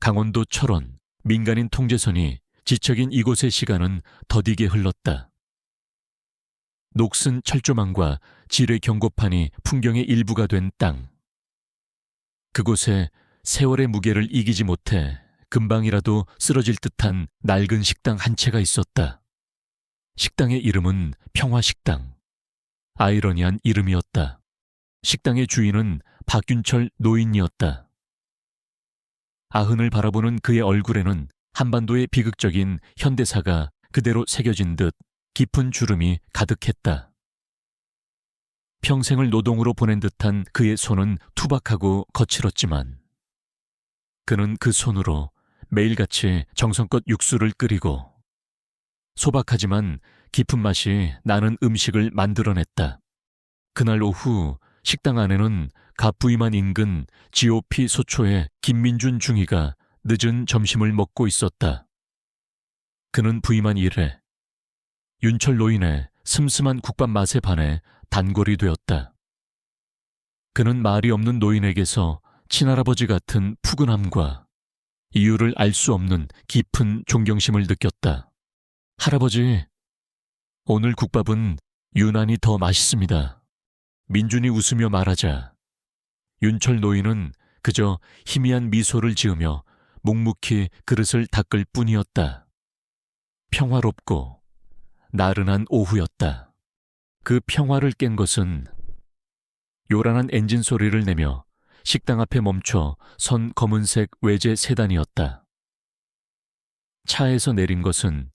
강원도 철원, 민간인 통제선이 지척인 이곳의 시간은 더디게 흘렀다. 녹슨 철조망과 지뢰 경고판이 풍경의 일부가 된 땅. 그곳에 세월의 무게를 이기지 못해 금방이라도 쓰러질 듯한 낡은 식당 한 채가 있었다. 식당의 이름은 평화식당. 아이러니한 이름이었다. 식당의 주인은 박윤철 노인이었다. 아흔을 바라보는 그의 얼굴에는 한반도의 비극적인 현대사가 그대로 새겨진 듯 깊은 주름이 가득했다. 평생을 노동으로 보낸 듯한 그의 손은 투박하고 거칠었지만 그는 그 손으로 매일같이 정성껏 육수를 끓이고 소박하지만 깊은 맛이 나는 음식을 만들어냈다. 그날 오후 식당 안에는 갑부임한 인근 GOP 소초의 김민준 중위가 늦은 점심을 먹고 있었다. 그는 부임한 이래 윤철 노인의 슴슴한 국밥 맛에 반해 단골이 되었다. 그는 말이 없는 노인에게서 친할아버지 같은 푸근함과 이유를 알 수 없는 깊은 존경심을 느꼈다. 할아버지, 오늘 국밥은 유난히 더 맛있습니다. 민준이 웃으며 말하자 윤철 노인은 그저 희미한 미소를 지으며 묵묵히 그릇을 닦을 뿐이었다. 평화롭고 나른한 오후였다. 그 평화를 깬 것은 요란한 엔진 소리를 내며 식당 앞에 멈춰 선 검은색 외제 세단이었다. 차에서 내린 것은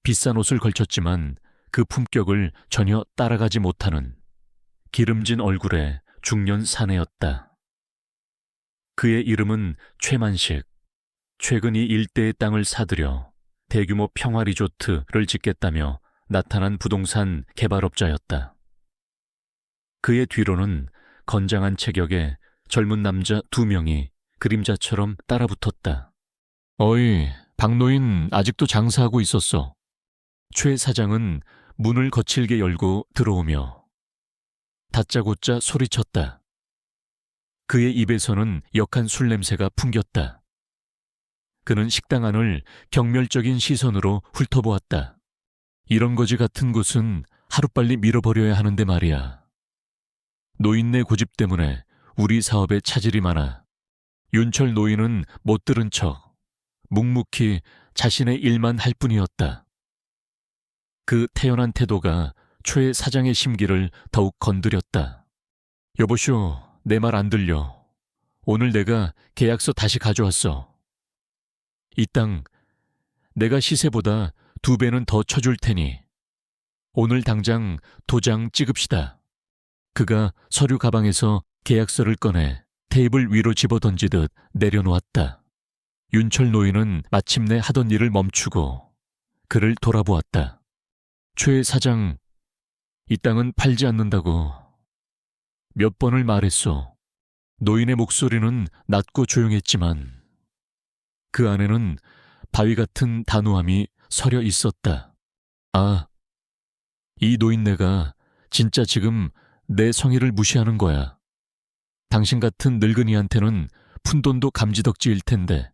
비싼 옷을 걸쳤지만 그 품격을 전혀 따라가지 못하는 기름진 얼굴의 중년 사내였다. 그의 이름은 최만식. 최근 이 일대의 땅을 사들여 대규모 평화 리조트를 짓겠다며 나타난 부동산 개발업자였다. 그의 뒤로는 건장한 체격의 젊은 남자 2명이 그림자처럼 따라붙었다. 어이, 박노인 아직도 장사하고 있었어. 최 사장은 문을 거칠게 열고 들어오며 다짜고짜 소리쳤다. 그의 입에서는 역한 술 냄새가 풍겼다. 그는 식당 안을 경멸적인 시선으로 훑어보았다. 이런 거지 같은 곳은 하루빨리 밀어버려야 하는데 말이야. 노인네 고집 때문에 우리 사업에 차질이 많아. 윤철 노인은 못 들은 척 묵묵히 자신의 일만 할 뿐이었다. 그 태연한 태도가 최 사장의 심기를 더욱 건드렸다. 여보쇼, 내 말 안 들려. 오늘 내가 계약서 다시 가져왔어. 이 땅 내가 시세보다 2배는 더 쳐줄 테니 오늘 당장 도장 찍읍시다. 그가 서류 가방에서 계약서를 꺼내 테이블 위로 집어던지듯 내려놓았다. 윤철 노인은 마침내 하던 일을 멈추고 그를 돌아보았다. 최 사장, 이 땅은 팔지 않는다고 몇 번을 말했소. 노인의 목소리는 낮고 조용했지만 그 안에는 바위 같은 단호함이 서려 있었다. 아, 이 노인네가 진짜 지금 내 성의를 무시하는 거야. 당신 같은 늙은이한테는 푼돈도 감지덕지일 텐데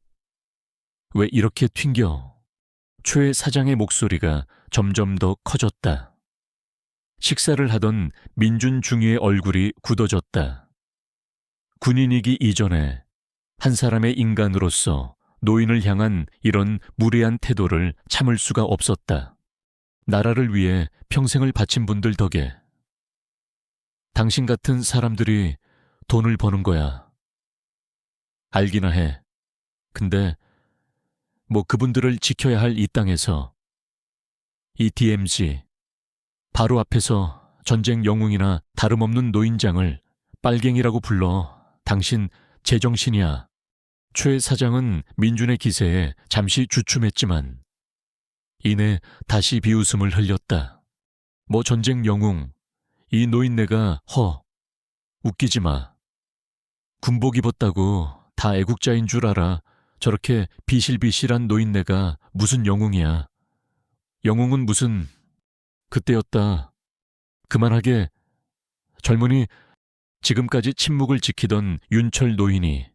왜 이렇게 튕겨? 최 사장의 목소리가 점점 더 커졌다. 식사를 하던 민준 중위의 얼굴이 굳어졌다. 군인이기 이전에 한 사람의 인간으로서 노인을 향한 이런 무례한 태도를 참을 수가 없었다. 나라를 위해 평생을 바친 분들 덕에 당신 같은 사람들이 돈을 버는 거야. 알기나 해. 근데 뭐 그분들을 지켜야 할 이 땅에서 이 DMZ 바로 앞에서 전쟁 영웅이나 다름없는 노인장을 빨갱이라고 불러. 당신 제정신이야. 최 사장은 민준의 기세에 잠시 주춤했지만 이내 다시 비웃음을 흘렸다. 뭐 전쟁 영웅, 이 노인네가 웃기지 마. 군복 입었다고 다 애국자인 줄 알아. 저렇게 비실비실한 노인네가 무슨 영웅이야. 영웅은 무슨 그때였다. 그만하게. 젊은이 지금까지 침묵을 지키던 윤철 노인이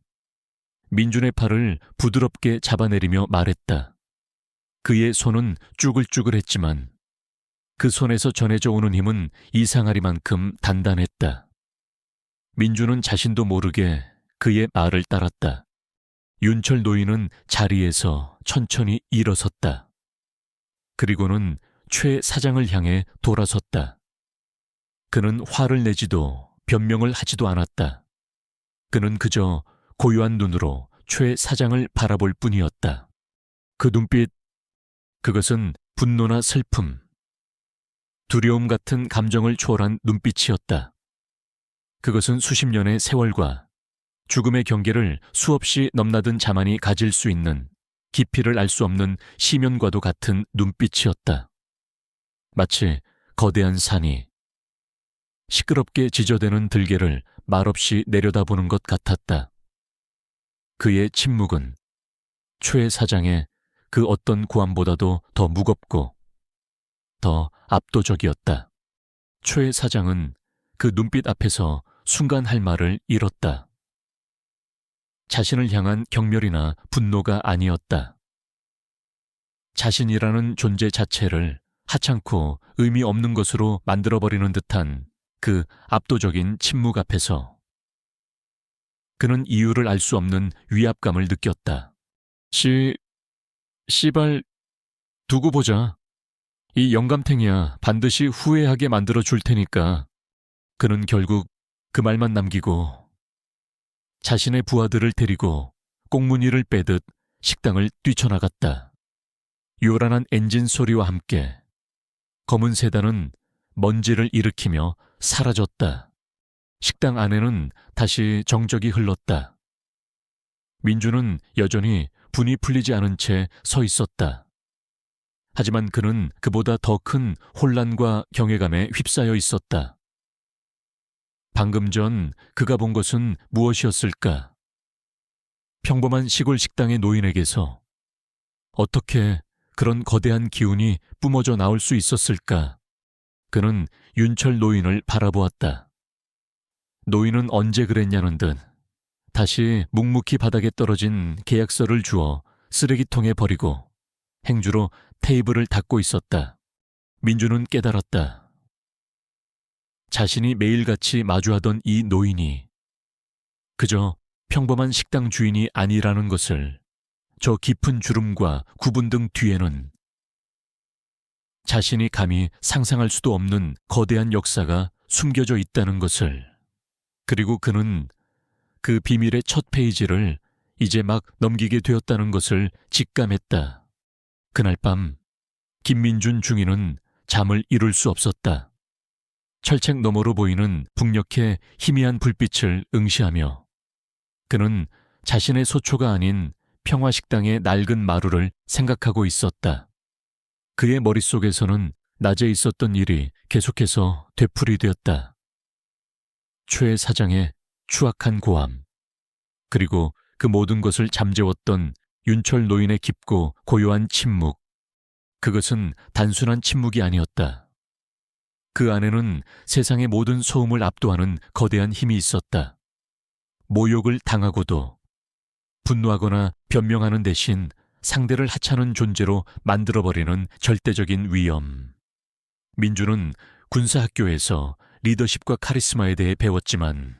민준의 팔을 부드럽게 잡아내리며 말했다. 그의 손은 쭈글쭈글했지만 그 손에서 전해져 오는 힘은 이상하리만큼 단단했다. 민준은 자신도 모르게 그의 말을 따랐다. 윤철 노인은 자리에서 천천히 일어섰다. 그리고는 최 사장을 향해 돌아섰다. 그는 화를 내지도 변명을 하지도 않았다. 그는 그저 고요한 눈으로 최 사장을 바라볼 뿐이었다. 그 눈빛, 그것은 분노나 슬픔, 두려움 같은 감정을 초월한 눈빛이었다. 그것은 수십 년의 세월과 죽음의 경계를 수없이 넘나든 자만이 가질 수 있는 깊이를 알 수 없는 시면과도 같은 눈빛이었다. 마치 거대한 산이 시끄럽게 지저대는 들개를 말없이 내려다보는 것 같았다. 그의 침묵은 최 사장의 그 어떤 고함보다도 더 무겁고 더 압도적이었다. 최 사장은 그 눈빛 앞에서 순간 할 말을 잃었다. 자신을 향한 경멸이나 분노가 아니었다. 자신이라는 존재 자체를 하찮고 의미 없는 것으로 만들어버리는 듯한 그 압도적인 침묵 앞에서 그는 이유를 알 수 없는 위압감을 느꼈다. 씨발, 두고 보자. 이 영감탱이야 반드시 후회하게 만들어 줄 테니까. 그는 결국 그 말만 남기고 자신의 부하들을 데리고 꽁무니를 빼듯 식당을 뛰쳐나갔다. 요란한 엔진 소리와 함께 검은 세단은 먼지를 일으키며 사라졌다. 식당 안에는 다시 정적이 흘렀다. 민주는 여전히 분이 풀리지 않은 채 서 있었다. 하지만 그는 그보다 더 큰 혼란과 경외감에 휩싸여 있었다. 방금 전 그가 본 것은 무엇이었을까? 평범한 시골 식당의 노인에게서 어떻게 그런 거대한 기운이 뿜어져 나올 수 있었을까? 그는 윤철 노인을 바라보았다. 노인은 언제 그랬냐는 듯 다시 묵묵히 바닥에 떨어진 계약서를 주워 쓰레기통에 버리고 행주로 테이블을 닦고 있었다. 민주는 깨달았다. 자신이 매일같이 마주하던 이 노인이 그저 평범한 식당 주인이 아니라는 것을, 저 깊은 주름과 구분 등 뒤에는 자신이 감히 상상할 수도 없는 거대한 역사가 숨겨져 있다는 것을, 그리고 그는 그 비밀의 첫 페이지를 이제 막 넘기게 되었다는 것을 직감했다. 그날 밤 김민준 중위는 잠을 이룰 수 없었다. 철책 너머로 보이는 북녘의 희미한 불빛을 응시하며 그는 자신의 소초가 아닌 평화식당의 낡은 마루를 생각하고 있었다. 그의 머릿속에서는 낮에 있었던 일이 계속해서 되풀이되었다. 최 사장의 추악한 고함, 그리고 그 모든 것을 잠재웠던 윤철 노인의 깊고 고요한 침묵. 그것은 단순한 침묵이 아니었다. 그 안에는 세상의 모든 소음을 압도하는 거대한 힘이 있었다. 모욕을 당하고도 분노하거나 변명하는 대신 상대를 하찮은 존재로 만들어버리는 절대적인 위험. 민주는 군사학교에서 리더십과 카리스마에 대해 배웠지만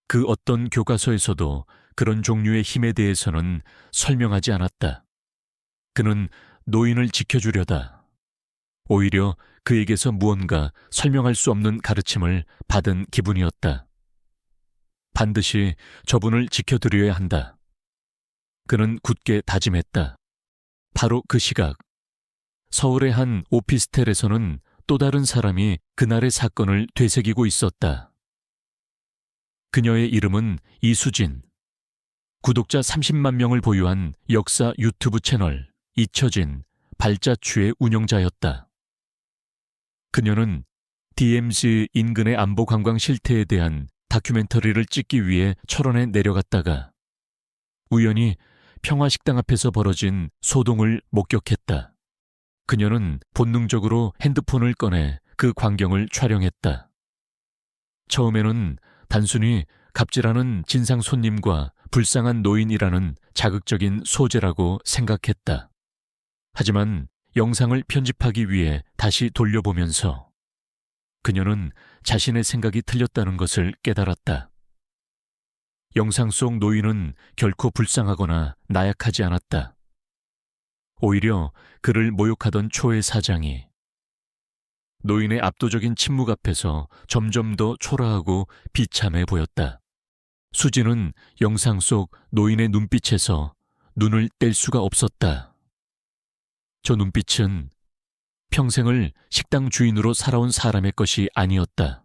그 어떤 교과서에서도 그런 종류의 힘에 대해서는 설명하지 않았다. 그는 노인을 지켜주려다 오히려 그에게서 무언가 설명할 수 없는 가르침을 받은 기분이었다. 반드시 저분을 지켜드려야 한다. 그는 굳게 다짐했다. 바로 그 시각, 서울의 한 오피스텔에서는 또 다른 사람이 그날의 사건을 되새기고 있었다. 그녀의 이름은 이수진. 구독자 30만 명을 보유한 역사 유튜브 채널 잊혀진 발자취의 운영자였다. 그녀는 DMZ 인근의 안보 관광 실태에 대한 다큐멘터리를 찍기 위해 철원에 내려갔다가 우연히 평화식당 앞에서 벌어진 소동을 목격했다. 그녀는 본능적으로 핸드폰을 꺼내 그 광경을 촬영했다. 처음에는 단순히 갑질하는 진상 손님과 불쌍한 노인이라는 자극적인 소재라고 생각했다. 하지만 영상을 편집하기 위해 다시 돌려보면서 그녀는 자신의 생각이 틀렸다는 것을 깨달았다. 영상 속 노인은 결코 불쌍하거나 나약하지 않았다. 오히려 그를 모욕하던 초의 사장이 노인의 압도적인 침묵 앞에서 점점 더 초라하고 비참해 보였다. 수지는 영상 속 노인의 눈빛에서 눈을 뗄 수가 없었다. 저 눈빛은 평생을 식당 주인으로 살아온 사람의 것이 아니었다.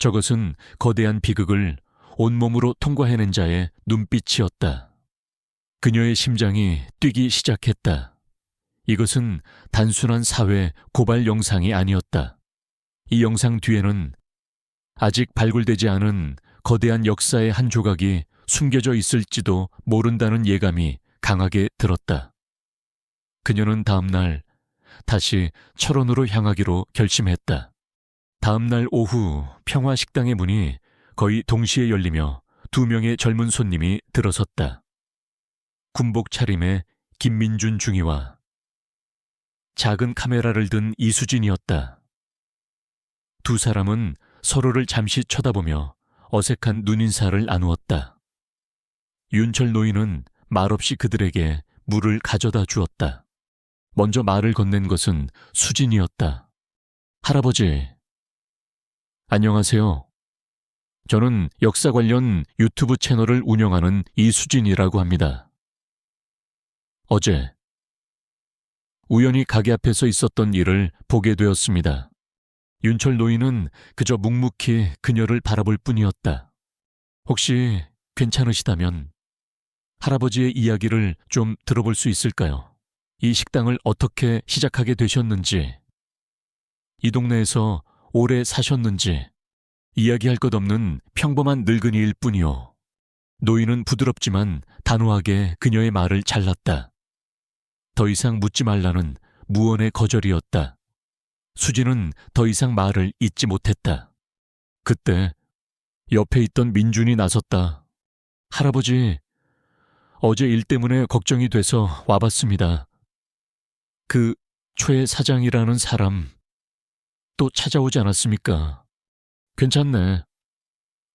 저것은 거대한 비극을 온몸으로 통과해낸 자의 눈빛이었다. 그녀의 심장이 뛰기 시작했다. 이것은 단순한 사회 고발 영상이 아니었다. 이 영상 뒤에는 아직 발굴되지 않은 거대한 역사의 한 조각이 숨겨져 있을지도 모른다는 예감이 강하게 들었다. 그녀는 다음 날 다시 철원으로 향하기로 결심했다. 다음 날 오후 평화식당의 문이 거의 동시에 열리며 2명의 젊은 손님이 들어섰다. 군복 차림의 김민준 중위와 작은 카메라를 든 이수진이었다. 두 사람은 서로를 잠시 쳐다보며 어색한 눈인사를 나누었다. 윤철 노인은 말없이 그들에게 물을 가져다 주었다. 먼저 말을 건넨 것은 수진이었다. 할아버지, 안녕하세요. 저는 역사 관련 유튜브 채널을 운영하는 이수진이라고 합니다. 어제 우연히 가게 앞에서 있었던 일을 보게 되었습니다. 윤철 노인은 그저 묵묵히 그녀를 바라볼 뿐이었다. 혹시 괜찮으시다면 할아버지의 이야기를 좀 들어볼 수 있을까요? 이 식당을 어떻게 시작하게 되셨는지, 이 동네에서 오래 사셨는지, 이야기할 것 없는 평범한 늙은이일 뿐이요. 노인은 부드럽지만 단호하게 그녀의 말을 잘랐다. 더 이상 묻지 말라는 무언의 거절이었다. 수지는 더 이상 말을 잇지 못했다. 그때 옆에 있던 민준이 나섰다. 할아버지, 어제 일 때문에 걱정이 돼서 와봤습니다. 그 최 사장이라는 사람 또 찾아오지 않았습니까? 괜찮네.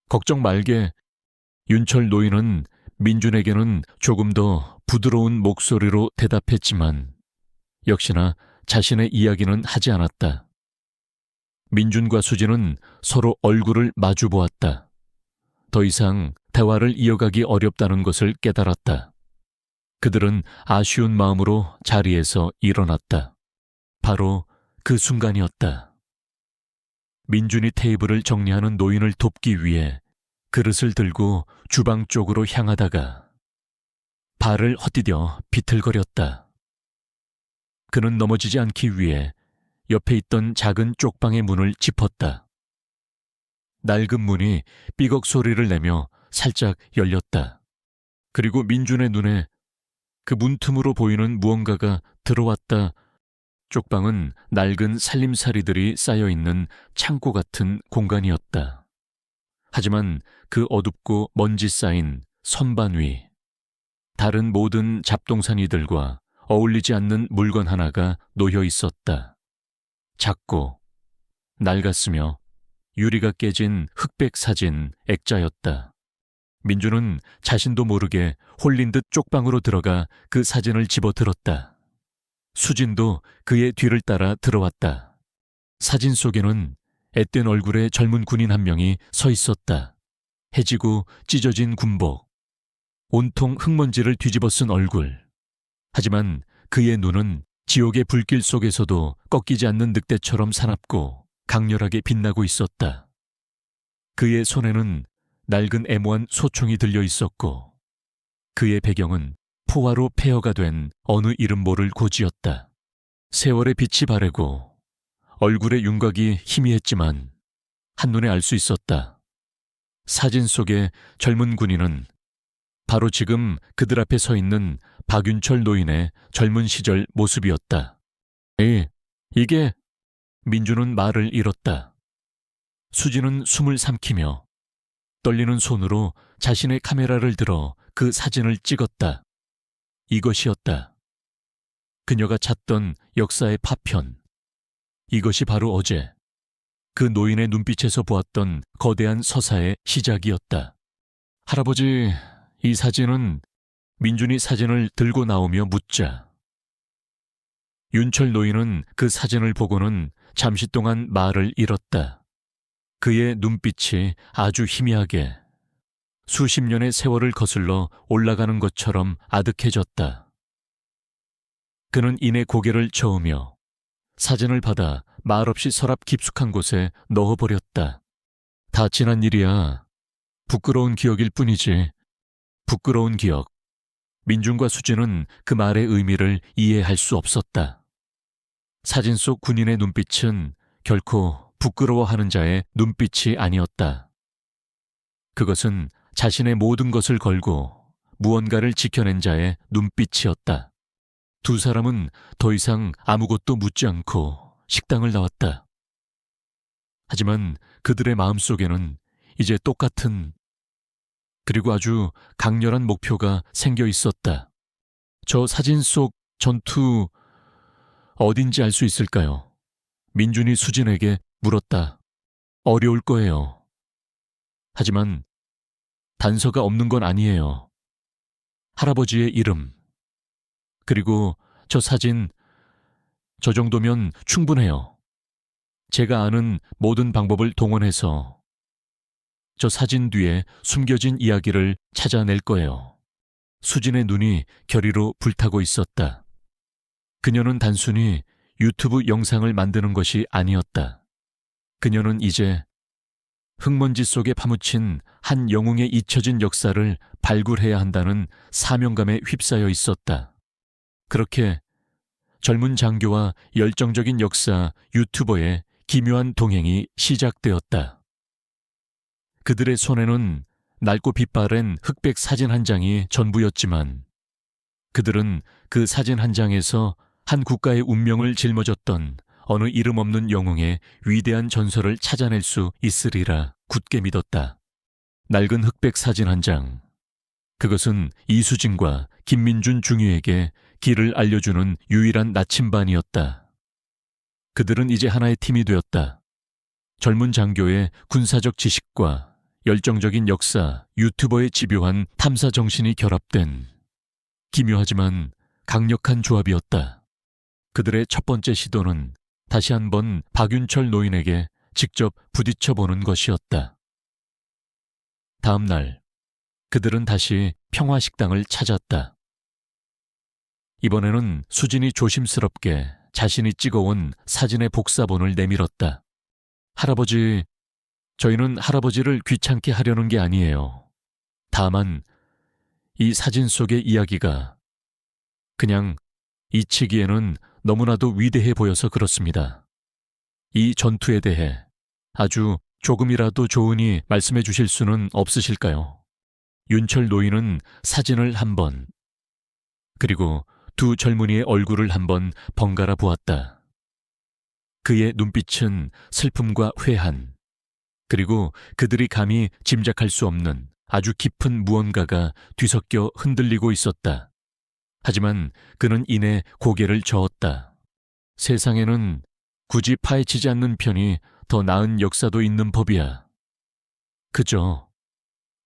걱정 말게. 윤철 노인은 민준에게는 조금 더 부드러운 목소리로 대답했지만 역시나 자신의 이야기는 하지 않았다. 민준과 수지는 서로 얼굴을 마주 보았다. 더 이상 대화를 이어가기 어렵다는 것을 깨달았다. 그들은 아쉬운 마음으로 자리에서 일어났다. 바로 그 순간이었다. 민준이 테이블을 정리하는 노인을 돕기 위해 그릇을 들고 주방 쪽으로 향하다가 발을 헛디뎌 비틀거렸다. 그는 넘어지지 않기 위해 옆에 있던 작은 쪽방의 문을 짚었다. 낡은 문이 삐걱 소리를 내며 살짝 열렸다. 그리고 민준의 눈에 그 문틈으로 보이는 무언가가 들어왔다. 쪽방은 낡은 살림살이들이 쌓여있는 창고 같은 공간이었다. 하지만 그 어둡고 먼지 쌓인 선반 위, 다른 모든 잡동사니들과 어울리지 않는 물건 하나가 놓여 있었다. 작고 낡았으며 유리가 깨진 흑백 사진 액자였다. 민주는 자신도 모르게 홀린 듯 쪽방으로 들어가 그 사진을 집어들었다. 수진도 그의 뒤를 따라 들어왔다. 사진 속에는 앳된 얼굴의 젊은 군인 한 명이 서 있었다. 해지고 찢어진 군복, 온통 흙먼지를 뒤집어 쓴 얼굴. 하지만 그의 눈은 지옥의 불길 속에서도 꺾이지 않는 늑대처럼 사납고 강렬하게 빛나고 있었다. 그의 손에는 낡은 애모한 소총이 들려 있었고 그의 배경은 포화로 폐허가 된 어느 이름 모를 고지였다. 세월의 빛이 바래고 얼굴의 윤곽이 희미했지만 한눈에 알 수 있었다. 사진 속의 젊은 군인은 바로 지금 그들 앞에 서 있는 박윤철 노인의 젊은 시절 모습이었다. 이게... 민주는 말을 잃었다. 수지는 숨을 삼키며 떨리는 손으로 자신의 카메라를 들어 그 사진을 찍었다. 이것이었다. 그녀가 찾던 역사의 파편. 이것이 바로 어제 그 노인의 눈빛에서 보았던 거대한 서사의 시작이었다. 할아버지, 이 사진은... 민준이 사진을 들고 나오며 묻자. 윤철 노인은 그 사진을 보고는 잠시 동안 말을 잃었다. 그의 눈빛이 아주 희미하게 수십 년의 세월을 거슬러 올라가는 것처럼 아득해졌다. 그는 이내 고개를 저으며 사진을 받아 말없이 서랍 깊숙한 곳에 넣어버렸다. 다 지난 일이야. 부끄러운 기억일 뿐이지. 부끄러운 기억. 민준과 수진은 그 말의 의미를 이해할 수 없었다. 사진 속 군인의 눈빛은 결코 부끄러워하는 자의 눈빛이 아니었다. 그것은 자신의 모든 것을 걸고 무언가를 지켜낸 자의 눈빛이었다. 두 사람은 더 이상 아무것도 묻지 않고 식당을 나왔다. 하지만 그들의 마음속에는 이제 똑같은 그리고 아주 강렬한 목표가 생겨 있었다. 저 사진 속 전투 어딘지 알 수 있을까요? 민준이 수진에게 물었다. 어려울 거예요. 하지만 단서가 없는 건 아니에요. 할아버지의 이름. 그리고 저 사진, 저 정도면 충분해요. 제가 아는 모든 방법을 동원해서 저 사진 뒤에 숨겨진 이야기를 찾아낼 거예요. 수진의 눈이 결의로 불타고 있었다. 그녀는 단순히 유튜브 영상을 만드는 것이 아니었다. 그녀는 이제 흙먼지 속에 파묻힌 한 영웅의 잊혀진 역사를 발굴해야 한다는 사명감에 휩싸여 있었다. 그렇게 젊은 장교와 열정적인 역사 유튜버의 기묘한 동행이 시작되었다. 그들의 손에는 낡고 빛바랜 흑백 사진 한 장이 전부였지만 그들은 그 사진 한 장에서 한 국가의 운명을 짊어졌던 어느 이름 없는 영웅의 위대한 전설을 찾아낼 수 있으리라 굳게 믿었다. 낡은 흑백 사진 한 장. 그것은 이수진과 김민준 중위에게 길을 알려주는 유일한 나침반이었다. 그들은 이제 하나의 팀이 되었다. 젊은 장교의 군사적 지식과 열정적인 역사, 유튜버의 집요한 탐사 정신이 결합된 기묘하지만 강력한 조합이었다. 그들의 첫 번째 시도는 다시 한번 박윤철 노인에게 직접 부딪혀보는 것이었다. 다음 날, 그들은 다시 평화식당을 찾았다. 이번에는 수진이 조심스럽게 자신이 찍어온 사진의 복사본을 내밀었다. 할아버지, 저희는 할아버지를 귀찮게 하려는 게 아니에요. 다만 이 사진 속의 이야기가 그냥 잊히기에는 너무나도 위대해 보여서 그렇습니다. 이 전투에 대해 아주 조금이라도 좋으니 말씀해 주실 수는 없으실까요? 윤철 노인은 사진을 한 번, 그리고 두 젊은이의 얼굴을 한번 번갈아 보았다. 그의 눈빛은 슬픔과 회한, 그리고 그들이 감히 짐작할 수 없는 아주 깊은 무언가가 뒤섞여 흔들리고 있었다. 하지만 그는 이내 고개를 저었다. 세상에는 굳이 파헤치지 않는 편이 더 나은 역사도 있는 법이야. 그저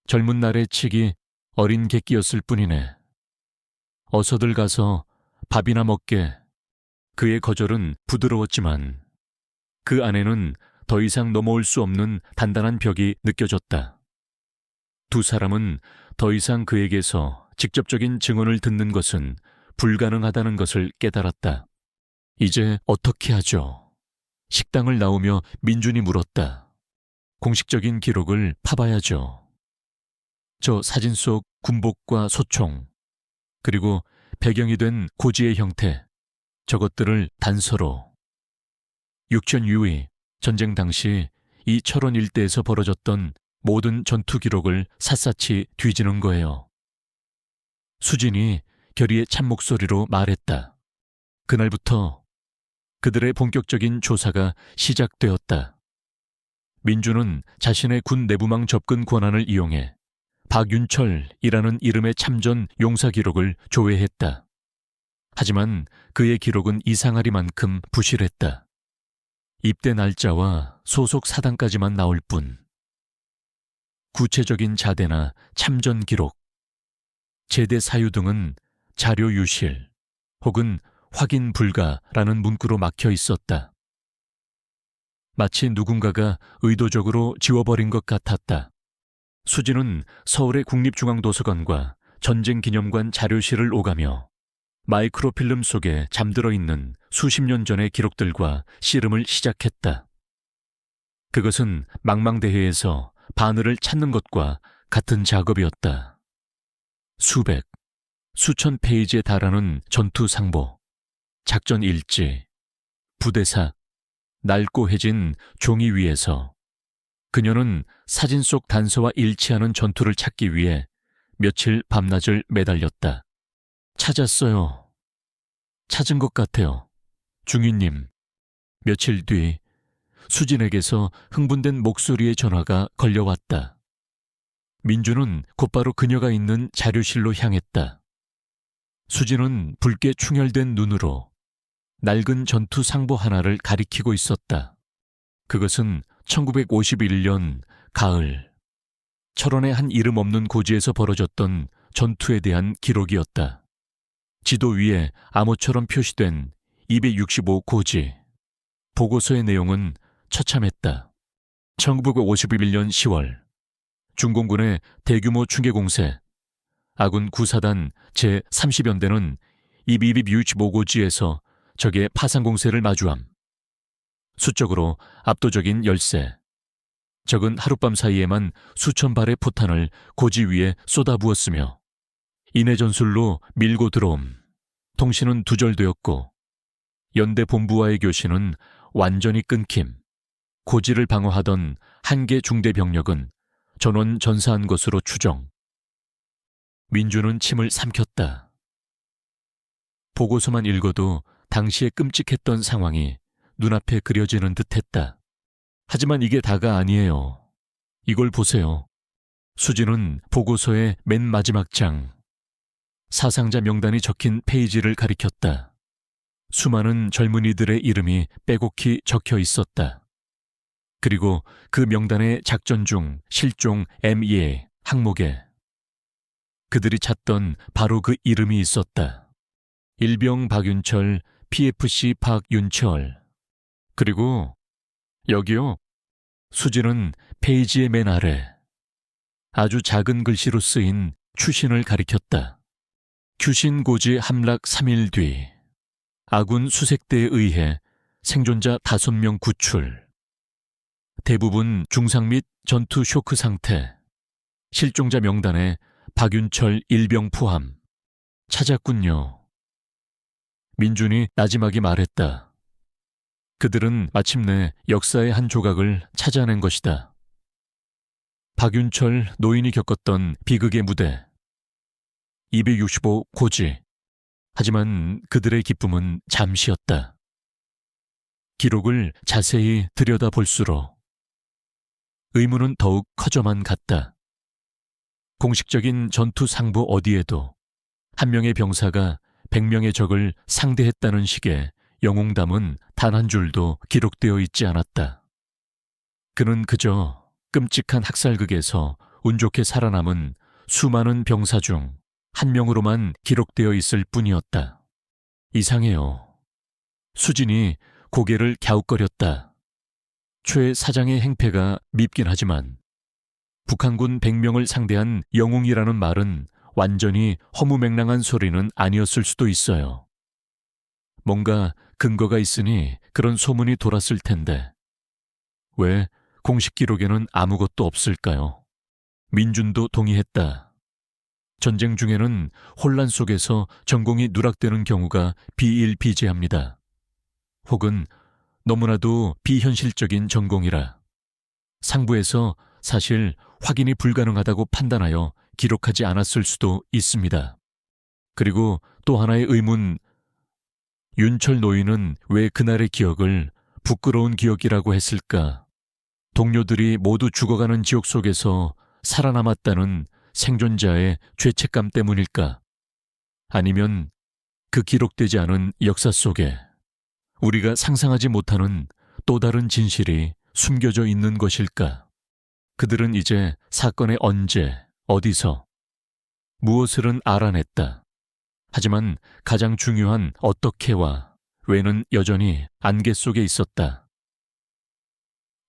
젊은 날의 칙이 어린 객기였을 뿐이네. 어서들 가서 밥이나 먹게. 그의 거절은 부드러웠지만 그 안에는 더 이상 넘어올 수 없는 단단한 벽이 느껴졌다. 두 사람은 더 이상 그에게서 직접적인 증언을 듣는 것은 불가능하다는 것을 깨달았다. 이제 어떻게 하죠? 식당을 나오며 민준이 물었다. 공식적인 기록을 파봐야죠. 저 사진 속 군복과 소총, 그리고 배경이 된 고지의 형태, 저것들을 단서로. 육천 유위, 전쟁 당시 이 철원 일대에서 벌어졌던 모든 전투 기록을 샅샅이 뒤지는 거예요. 수진이 결의의 찬 목소리로 말했다. 그날부터 그들의 본격적인 조사가 시작되었다. 민주는 자신의 군 내부망 접근 권한을 이용해 박윤철이라는 이름의 참전 용사 기록을 조회했다. 하지만 그의 기록은 이상하리만큼 부실했다. 입대 날짜와 소속 사단까지만 나올 뿐. 구체적인 자대나 참전 기록, 제대 사유 등은 자료 유실 혹은 확인 불가라는 문구로 막혀 있었다. 마치 누군가가 의도적으로 지워버린 것 같았다. 수진은 서울의 국립중앙도서관과 전쟁기념관 자료실을 오가며 마이크로필름 속에 잠들어 있는 수십 년 전의 기록들과 씨름을 시작했다. 그것은 망망대해에서 바늘을 찾는 것과 같은 작업이었다. 수백, 수천 페이지에 달하는 전투 상보, 작전 일지, 부대사, 낡고 해진 종이 위에서 그녀는 사진 속 단서와 일치하는 전투를 찾기 위해 며칠 밤낮을 매달렸다. 찾았어요. 찾은 것 같아요. 중위님. 며칠 뒤 수진에게서 흥분된 목소리의 전화가 걸려왔다. 민주는 곧바로 그녀가 있는 자료실로 향했다. 수진은 붉게 충혈된 눈으로 낡은 전투 상보 하나를 가리키고 있었다. 그것은 1951년 가을, 철원의 한 이름 없는 고지에서 벌어졌던 전투에 대한 기록이었다. 지도 위에 암호처럼 표시된 265 고지. 보고서의 내용은 처참했다. 1951년 10월, 중공군의 대규모 충계 공세, 아군 구사단 제30연대는 265 고지에서 적의 파상 공세를 마주함. 수적으로 압도적인 열세. 적은 하룻밤 사이에만 수천 발의 포탄을 고지 위에 쏟아부었으며 인해 전술로 밀고 들어옴. 통신은 두절되었고 연대 본부와의 교신은 완전히 끊김. 고지를 방어하던 한 개 중대 병력은 전원 전사한 것으로 추정. 민주는 침을 삼켰다. 보고서만 읽어도 당시에 끔찍했던 상황이 눈앞에 그려지는 듯했다. 하지만 이게 다가 아니에요. 이걸 보세요. 수진은 보고서의 맨 마지막 장, 사상자 명단이 적힌 페이지를 가리켰다. 수많은 젊은이들의 이름이 빼곡히 적혀 있었다. 그리고 그 명단의 작전 중 실종 MEA 항목에 그들이 찾던 바로 그 이름이 있었다. 일병 박윤철, PFC 박윤철. 그리고 여기요. 수진은 페이지의 맨 아래 아주 작은 글씨로 쓰인 추신을 가리켰다. 규신고지 함락 3일 뒤 아군 수색대에 의해 생존자 5명 구출. 대부분 중상 및 전투 쇼크 상태. 실종자 명단에 박윤철 일병 포함. 찾았군요. 민준이 나지막이 말했다. 그들은 마침내 역사의 한 조각을 찾아낸 것이다. 박윤철 노인이 겪었던 비극의 무대. 265 고지. 하지만 그들의 기쁨은 잠시였다. 기록을 자세히 들여다볼수록 의문은 더욱 커져만 갔다. 공식적인 전투 상부 어디에도 한 명의 병사가 100명의 적을 상대했다는 식의 영웅담은 단 한 줄도 기록되어 있지 않았다. 그는 그저 끔찍한 학살극에서 운 좋게 살아남은 수많은 병사 중 한 명으로만 기록되어 있을 뿐이었다. 이상해요. 수진이 고개를 갸웃거렸다. 최 사장의 행패가 밉긴 하지만 북한군 100명을 상대한 영웅이라는 말은 완전히 허무맹랑한 소리는 아니었을 수도 있어요. 뭔가 근거가 있으니 그런 소문이 돌았을 텐데 왜 공식 기록에는 아무것도 없을까요? 민준도 동의했다. 전쟁 중에는 혼란 속에서 전공이 누락되는 경우가 비일비재합니다. 혹은 너무나도 비현실적인 전공이라 상부에서 사실 확인이 불가능하다고 판단하여 기록하지 않았을 수도 있습니다. 그리고 또 하나의 의문, 윤철 노인은 왜 그날의 기억을 부끄러운 기억이라고 했을까? 동료들이 모두 죽어가는 지옥 속에서 살아남았다는 생존자의 죄책감 때문일까? 아니면 그 기록되지 않은 역사 속에 우리가 상상하지 못하는 또 다른 진실이 숨겨져 있는 것일까? 그들은 이제 사건의 언제, 어디서, 무엇을은 알아냈다. 하지만 가장 중요한 어떻게와 왜는 여전히 안개 속에 있었다.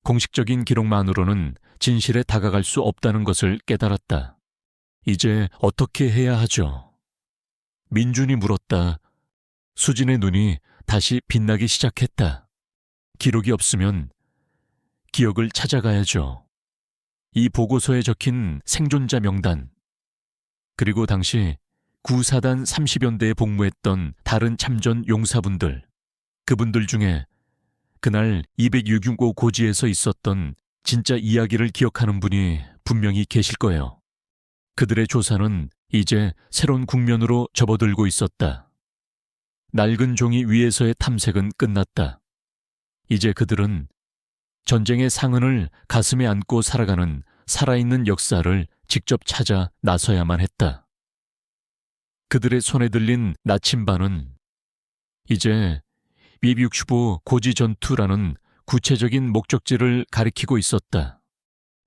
공식적인 기록만으로는 진실에 다가갈 수 없다는 것을 깨달았다. 이제 어떻게 해야 하죠? 민준이 물었다. 수진의 눈이 다시 빛나기 시작했다. 기록이 없으면 기억을 찾아가야죠. 이 보고서에 적힌 생존자 명단, 그리고 당시 구사단 30연대에 복무했던 다른 참전 용사분들, 그분들 중에 그날 206호 고지에서 있었던 진짜 이야기를 기억하는 분이 분명히 계실 거예요. 그들의 조사는 이제 새로운 국면으로 접어들고 있었다. 낡은 종이 위에서의 탐색은 끝났다. 이제 그들은 전쟁의 상흔을 가슴에 안고 살아가는 살아있는 역사를 직접 찾아 나서야만 했다. 그들의 손에 들린 나침반은 이제 265 고지 전투라는 구체적인 목적지를 가리키고 있었다.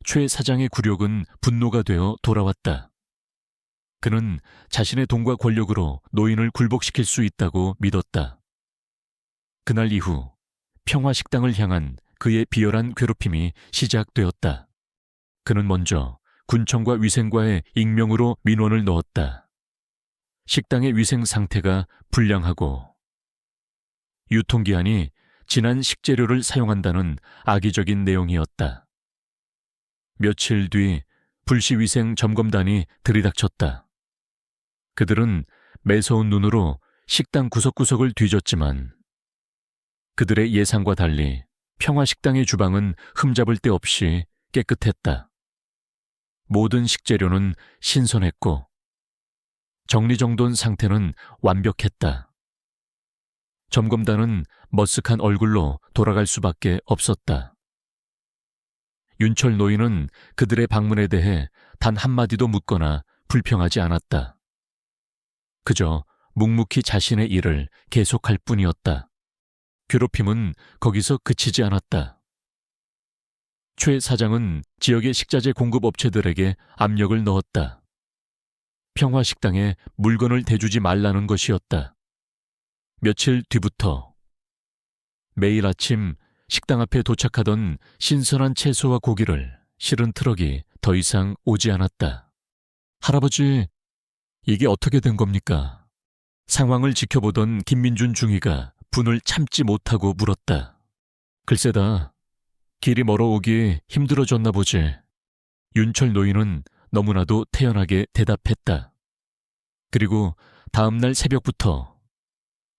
최 사장의 굴욕은 분노가 되어 돌아왔다. 그는 자신의 돈과 권력으로 노인을 굴복시킬 수 있다고 믿었다. 그날 이후 평화식당을 향한 그의 비열한 괴롭힘이 시작되었다. 그는 먼저 군청과 위생과의 익명으로 민원을 넣었다. 식당의 위생 상태가 불량하고 유통기한이 지난 식재료를 사용한다는 악의적인 내용이었다. 며칠 뒤 불시위생 점검단이 들이닥쳤다. 그들은 매서운 눈으로 식당 구석구석을 뒤졌지만 그들의 예상과 달리 평화식당의 주방은 흠잡을 데 없이 깨끗했다. 모든 식재료는 신선했고 정리정돈 상태는 완벽했다. 점검단은 머쓱한 얼굴로 돌아갈 수밖에 없었다. 윤철 노인은 그들의 방문에 대해 단 한마디도 묻거나 불평하지 않았다. 그저 묵묵히 자신의 일을 계속할 뿐이었다. 괴롭힘은 거기서 그치지 않았다. 최 사장은 지역의 식자재 공급 업체들에게 압력을 넣었다. 평화식당에 물건을 대주지 말라는 것이었다. 며칠 뒤부터 매일 아침 식당 앞에 도착하던 신선한 채소와 고기를 실은 트럭이 더 이상 오지 않았다. 할아버지, 이게 어떻게 된 겁니까? 상황을 지켜보던 김민준 중위가 분을 참지 못하고 물었다. 글쎄다, 길이 멀어오기 힘들어졌나 보지. 윤철 노인은 너무나도 태연하게 대답했다. 그리고 다음날 새벽부터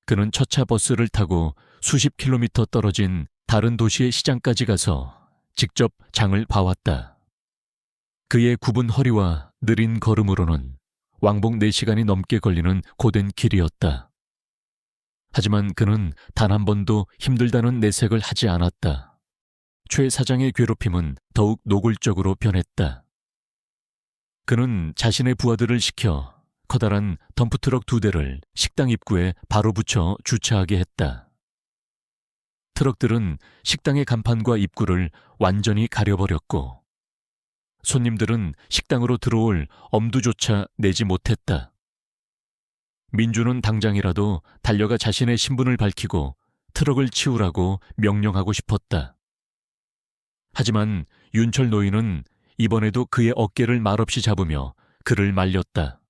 그는 첫차 버스를 타고 수십 킬로미터 떨어진 다른 도시의 시장까지 가서 직접 장을 봐왔다. 그의 굽은 허리와 느린 걸음으로는 왕복 4시간이 넘게 걸리는 고된 길이었다. 하지만 그는 단 한 번도 힘들다는 내색을 하지 않았다. 최 사장의 괴롭힘은 더욱 노골적으로 변했다. 그는 자신의 부하들을 시켜 커다란 덤프트럭 2대를 식당 입구에 바로 붙여 주차하게 했다. 트럭들은 식당의 간판과 입구를 완전히 가려버렸고 손님들은 식당으로 들어올 엄두조차 내지 못했다. 민주는 당장이라도 달려가 자신의 신분을 밝히고 트럭을 치우라고 명령하고 싶었다. 하지만 윤철 노인은 이번에도 그의 어깨를 말없이 잡으며 그를 말렸다.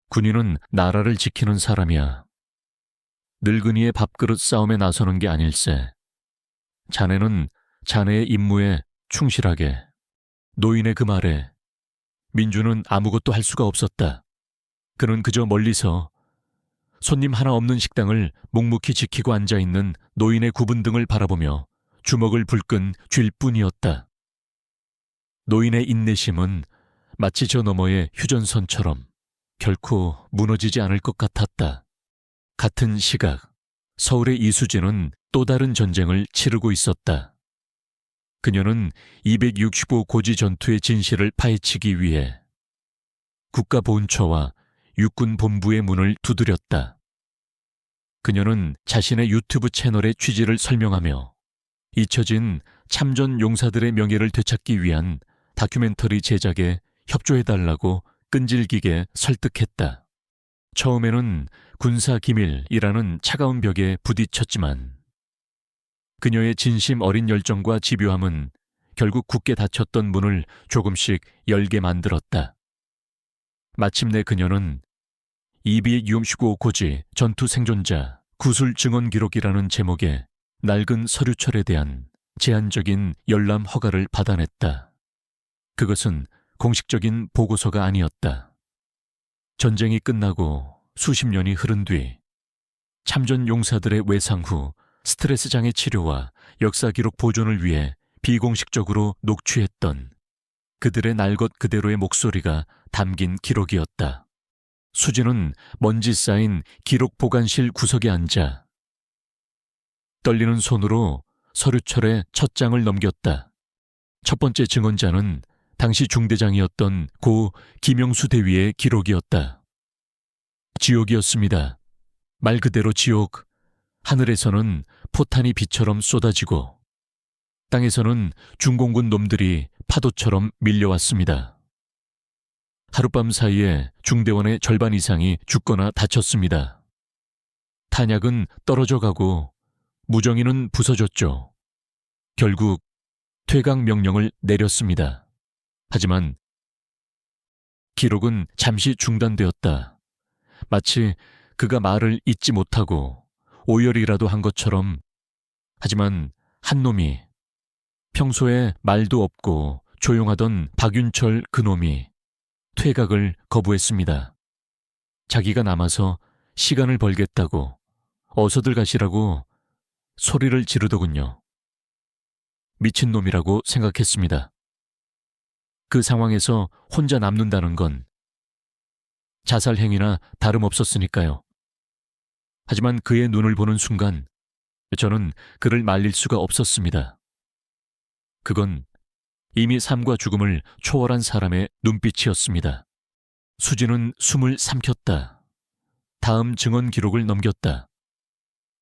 군인은 나라를 지키는 사람이야. 늙은이의 밥그릇 싸움에 나서는 게 아닐세. 자네는 자네의 임무에 충실하게. 노인의 그 말에 민주는 아무것도 할 수가 없었다. 그는 그저 멀리서 손님 하나 없는 식당을 묵묵히 지키고 앉아있는 노인의 굽은 등을 바라보며 주먹을 불끈 쥘 뿐이었다. 노인의 인내심은 마치 저 너머의 휴전선처럼 결코 무너지지 않을 것 같았다. 같은 시각, 서울의 이수진은 또 다른 전쟁을 치르고 있었다. 그녀는 265고지 전투의 진실을 파헤치기 위해 국가보훈처와 육군본부의 문을 두드렸다. 그녀는 자신의 유튜브 채널의 취지를 설명하며 잊혀진 참전 용사들의 명예를 되찾기 위한 다큐멘터리 제작에 협조해달라고 끈질기게 설득했다. 처음에는 군사기밀이라는 차가운 벽에 부딪혔지만 그녀의 진심 어린 열정과 집요함은 결국 굳게 닫혔던 문을 조금씩 열게 만들었다. 마침내 그녀는 265고지 전투 생존자 구술 증언 기록이라는 제목의 낡은 서류철에 대한 제한적인 열람 허가를 받아냈다. 그것은 공식적인 보고서가 아니었다. 전쟁이 끝나고 수십 년이 흐른 뒤 참전 용사들의 외상 후 스트레스 장애 치료와 역사 기록 보존을 위해 비공식적으로 녹취했던 그들의 날 것 그대로의 목소리가 담긴 기록이었다. 수지는 먼지 쌓인 기록 보관실 구석에 앉아 떨리는 손으로 서류철의 첫 장을 넘겼다. 첫 번째 증언자는 당시 중대장이었던 고 김영수 대위의 기록이었다. 지옥이었습니다. 말 그대로 지옥. 하늘에서는 포탄이 비처럼 쏟아지고 땅에서는 중공군 놈들이 파도처럼 밀려왔습니다. 하룻밤 사이에 중대원의 절반 이상이 죽거나 다쳤습니다. 탄약은 떨어져 가고 무정인은 부서졌죠. 결국 퇴각 명령을 내렸습니다. 하지만 기록은 잠시 중단되었다. 마치 그가 말을 잊지 못하고 오열이라도 한 것처럼. 하지만 한 놈이, 평소에 말도 없고 조용하던 박윤철 그놈이 퇴각을 거부했습니다. 자기가 남아서 시간을 벌겠다고 어서들 가시라고 소리를 지르더군요. 미친놈이라고 생각했습니다. 그 상황에서 혼자 남는다는 건 자살 행위나 다름없었으니까요. 하지만 그의 눈을 보는 순간 저는 그를 말릴 수가 없었습니다. 그건 이미 삶과 죽음을 초월한 사람의 눈빛이었습니다. 수지는 숨을 삼켰다. 다음 증언 기록을 넘겼다.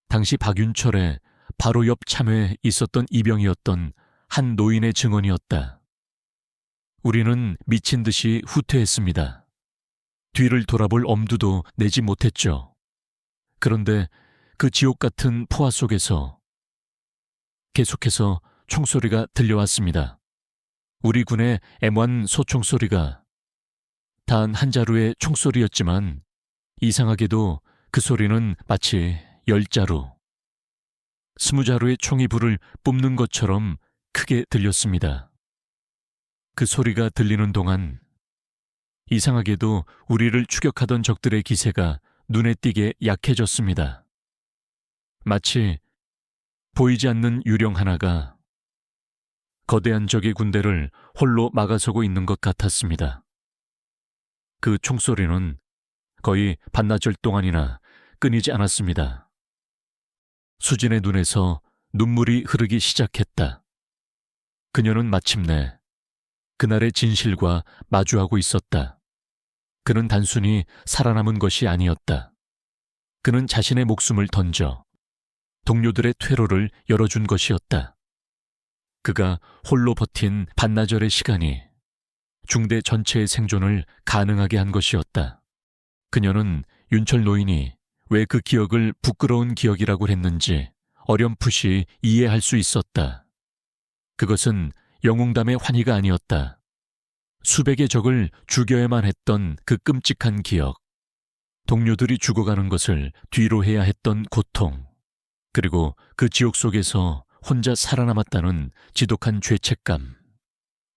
당시 박윤철의 바로 옆 참회에 있었던 이병이었던 한 노인의 증언이었다. 우리는 미친 듯이 후퇴했습니다. 뒤를 돌아볼 엄두도 내지 못했죠. 그런데 그 지옥 같은 포화 속에서 계속해서 총소리가 들려왔습니다. 우리 군의 M1 소총소리가 단 한 자루의 총소리였지만 이상하게도 그 소리는 마치 10자루, 20자루의 총이 불을 뿜는 것처럼 크게 들렸습니다. 그 소리가 들리는 동안 이상하게도 우리를 추격하던 적들의 기세가 눈에 띄게 약해졌습니다. 마치 보이지 않는 유령 하나가 거대한 적의 군대를 홀로 막아서고 있는 것 같았습니다. 그 총소리는 거의 반나절 동안이나 끊이지 않았습니다. 수진의 눈에서 눈물이 흐르기 시작했다. 그녀는 마침내 그날의 진실과 마주하고 있었다. 그는 단순히 살아남은 것이 아니었다. 그는 자신의 목숨을 던져 동료들의 퇴로를 열어준 것이었다. 그가 홀로 버틴 반나절의 시간이 중대 전체의 생존을 가능하게 한 것이었다. 그녀는 윤철 노인이 왜 그 기억을 부끄러운 기억이라고 했는지 어렴풋이 이해할 수 있었다. 그것은 영웅담의 환희가 아니었다. 수백의 적을 죽여야만 했던 그 끔찍한 기억, 동료들이 죽어가는 것을 뒤로 해야 했던 고통, 그리고 그 지옥 속에서 혼자 살아남았다는 지독한 죄책감.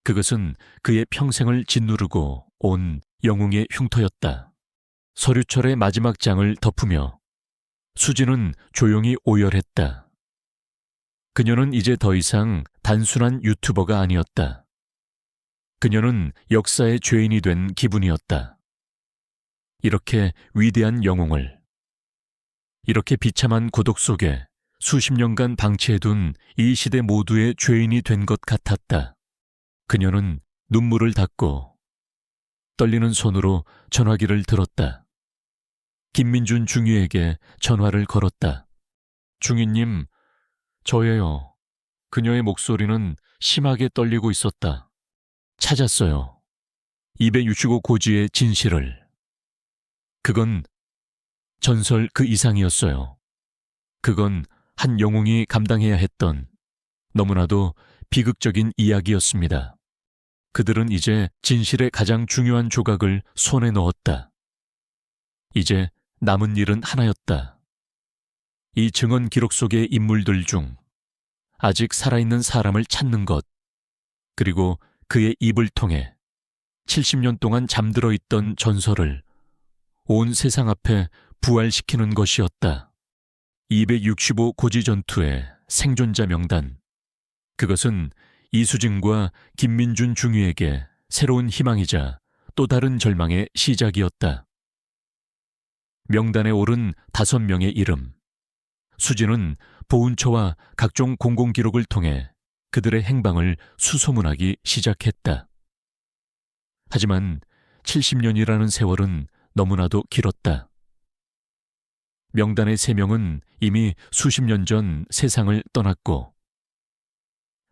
그것은 그의 평생을 짓누르고 온 영웅의 흉터였다. 서류철의 마지막 장을 덮으며 수지는 조용히 오열했다. 그녀는 이제 더 이상 단순한 유튜버가 아니었다. 그녀는 역사의 죄인이 된 기분이었다. 이렇게 위대한 영웅을, 이렇게 비참한 고독 속에 수십 년간 방치해둔 이 시대 모두의 죄인이 된 것 같았다. 그녀는 눈물을 닦고 떨리는 손으로 전화기를 들었다. 김민준 중위에게 전화를 걸었다. 중위님, 저예요. 그녀의 목소리는 심하게 떨리고 있었다. 찾았어요. 265고지의 진실을. 그건 전설 그 이상이었어요. 그건 한 영웅이 감당해야 했던 너무나도 비극적인 이야기였습니다. 그들은 이제 진실의 가장 중요한 조각을 손에 넣었다. 이제 남은 일은 하나였다. 이 증언 기록 속의 인물들 중 아직 살아있는 사람을 찾는 것, 그리고 그의 입을 통해 70년 동안 잠들어 있던 전설을 온 세상 앞에 부활시키는 것이었다. 265고지 전투의 생존자 명단. 그것은 이수진과 김민준 중위에게 새로운 희망이자 또 다른 절망의 시작이었다. 명단에 오른 5명의 이름. 수진은 보훈처와 각종 공공기록을 통해 그들의 행방을 수소문하기 시작했다. 하지만 70년이라는 세월은 너무나도 길었다. 명단의 3명은 이미 수십 년 전 세상을 떠났고,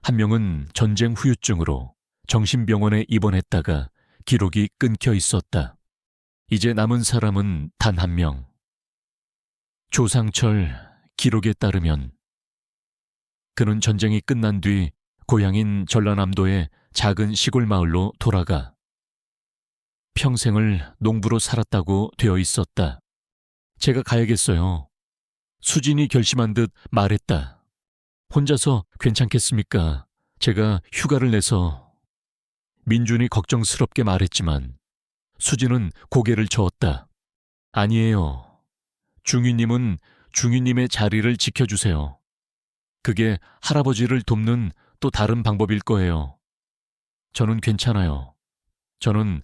한 명은 전쟁 후유증으로 정신병원에 입원했다가 기록이 끊겨 있었다. 이제 남은 사람은 단 1명. 조상철. 기록에 따르면 그는 전쟁이 끝난 뒤 고향인 전라남도의 작은 시골 마을로 돌아가 평생을 농부로 살았다고 되어 있었다. 제가 가야겠어요. 수진이 결심한 듯 말했다. 혼자서 괜찮겠습니까? 제가 휴가를 내서. 민준이 걱정스럽게 말했지만 수진은 고개를 저었다. 아니에요. 중위님은 중위님의 자리를 지켜주세요. 그게 할아버지를 돕는 또 다른 방법일 거예요. 저는 괜찮아요. 저는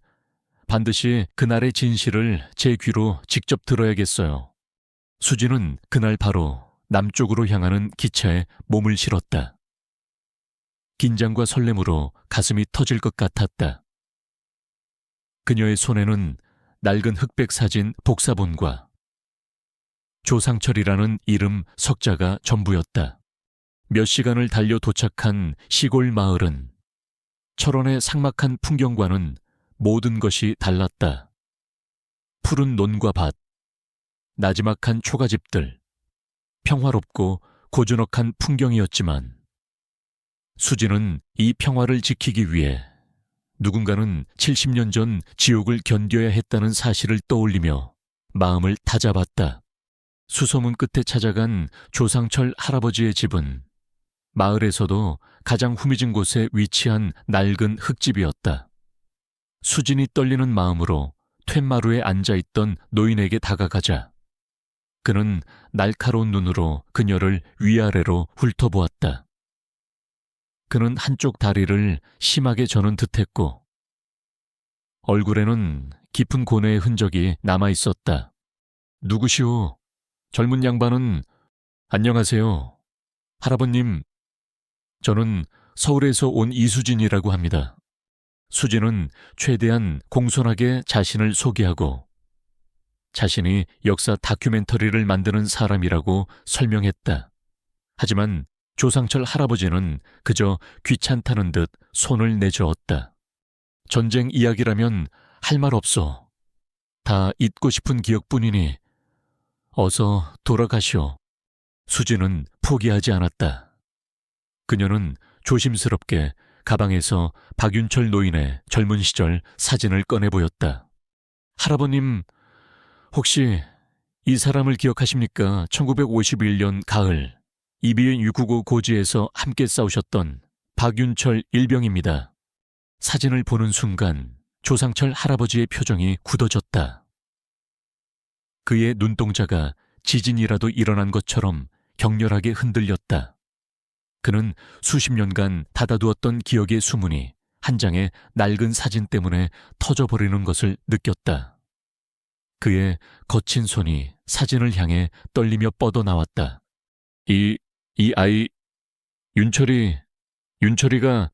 반드시 그날의 진실을 제 귀로 직접 들어야겠어요. 수진은 그날 바로 남쪽으로 향하는 기차에 몸을 실었다. 긴장과 설렘으로 가슴이 터질 것 같았다. 그녀의 손에는 낡은 흑백 사진 복사본과 조상철이라는 이름 석자가 전부였다. 몇 시간을 달려 도착한 시골 마을은 철원의 삭막한 풍경과는 모든 것이 달랐다. 푸른 논과 밭, 나지막한 초가집들, 평화롭고 고즈넉한 풍경이었지만 수진은 이 평화를 지키기 위해 누군가는 70년 전 지옥을 견뎌야 했다는 사실을 떠올리며 마음을 다잡았다. 수소문 끝에 찾아간 조상철 할아버지의 집은 마을에서도 가장 후미진 곳에 위치한 낡은 흙집이었다. 수진이 떨리는 마음으로 툇마루에 앉아있던 노인에게 다가가자 그는 날카로운 눈으로 그녀를 위아래로 훑어보았다. 그는 한쪽 다리를 심하게 저는 듯했고 얼굴에는 깊은 고뇌의 흔적이 남아있었다. 누구시오? 젊은 양반은 안녕하세요. 할아버님, 저는 서울에서 온 이수진이라고 합니다. 수진은 최대한 공손하게 자신을 소개하고 자신이 역사 다큐멘터리를 만드는 사람이라고 설명했다. 하지만 조상철 할아버지는 그저 귀찮다는 듯 손을 내저었다. 전쟁 이야기라면 할 말 없어. 다 잊고 싶은 기억뿐이니 어서 돌아가시오. 수진은 포기하지 않았다. 그녀는 조심스럽게 가방에서 박윤철 노인의 젊은 시절 사진을 꺼내 보였다. 할아버님, 혹시 이 사람을 기억하십니까? 1951년 가을 이비인 695 고지에서 함께 싸우셨던 박윤철 일병입니다. 사진을 보는 순간 조상철 할아버지의 표정이 굳어졌다. 그의 눈동자가 지진이라도 일어난 것처럼 격렬하게 흔들렸다. 그는 수십 년간 닫아두었던 기억의 수문이 한 장의 낡은 사진 때문에 터져버리는 것을 느꼈다. 그의 거친 손이 사진을 향해 떨리며 뻗어나왔다. 이 아이, 윤철이가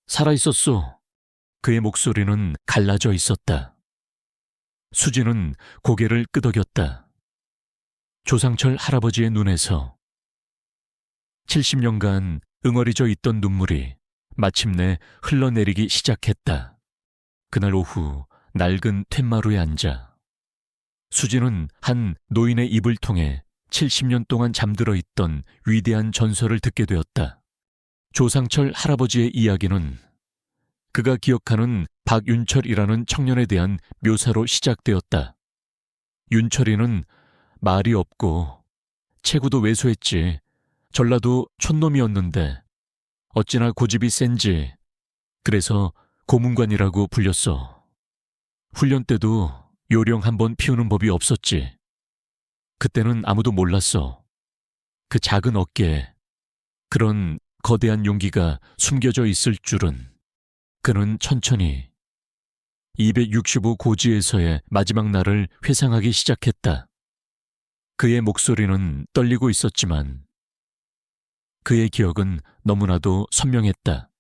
살아있었소. 그의 목소리는 갈라져 있었다. 수지는 고개를 끄덕였다. 조상철 할아버지의 눈에서 70년간 응어리져 있던 눈물이 마침내 흘러내리기 시작했다. 그날 오후 낡은 툇마루에 앉아 수지는 한 노인의 입을 통해 70년 동안 잠들어 있던 위대한 전설을 듣게 되었다. 조상철 할아버지의 이야기는 그가 기억하는 박윤철이라는 청년에 대한 묘사로 시작되었다. 윤철이는 말이 없고 체구도 왜소했지. 전라도 촌놈이었는데 어찌나 고집이 센지 그래서 고문관이라고 불렸어. 훈련 때도 요령 한번 피우는 법이 없었지. 그때는 아무도 몰랐어. 그 작은 어깨에 그런 거대한 용기가 숨겨져 있을 줄은. 그는 천천히 265 고지에서의 마지막 날을 회상하기 시작했다. 그의 목소리는 떨리고 있었지만 그의 기억은 너무나도 선명했다.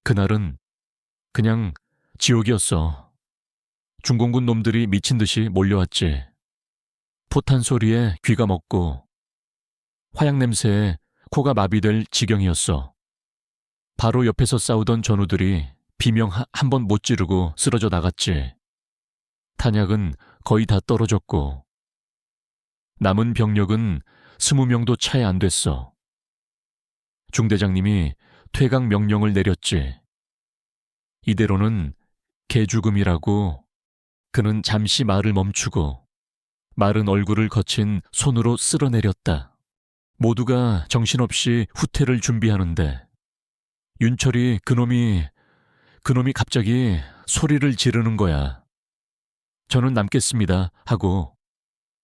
그날은 그냥 지옥이었어. 중공군 놈들이 미친 듯이 몰려왔지. 포탄 소리에 귀가 먹고 화약 냄새에 코가 마비될 지경이었어. 바로 옆에서 싸우던 전우들이 비명 한 번 못 지르고 쓰러져 나갔지. 탄약은 거의 다 떨어졌고 남은 병력은 20명도 차에 안 됐어. 중대장님이 퇴각 명령을 내렸지. 이대로는 개죽음이라고. 그는 잠시 말을 멈추고 마른 얼굴을 거친 손으로 쓸어내렸다. 모두가 정신없이 후퇴를 준비하는데 윤철이 그놈이 갑자기 소리를 지르는 거야. 저는 남겠습니다 하고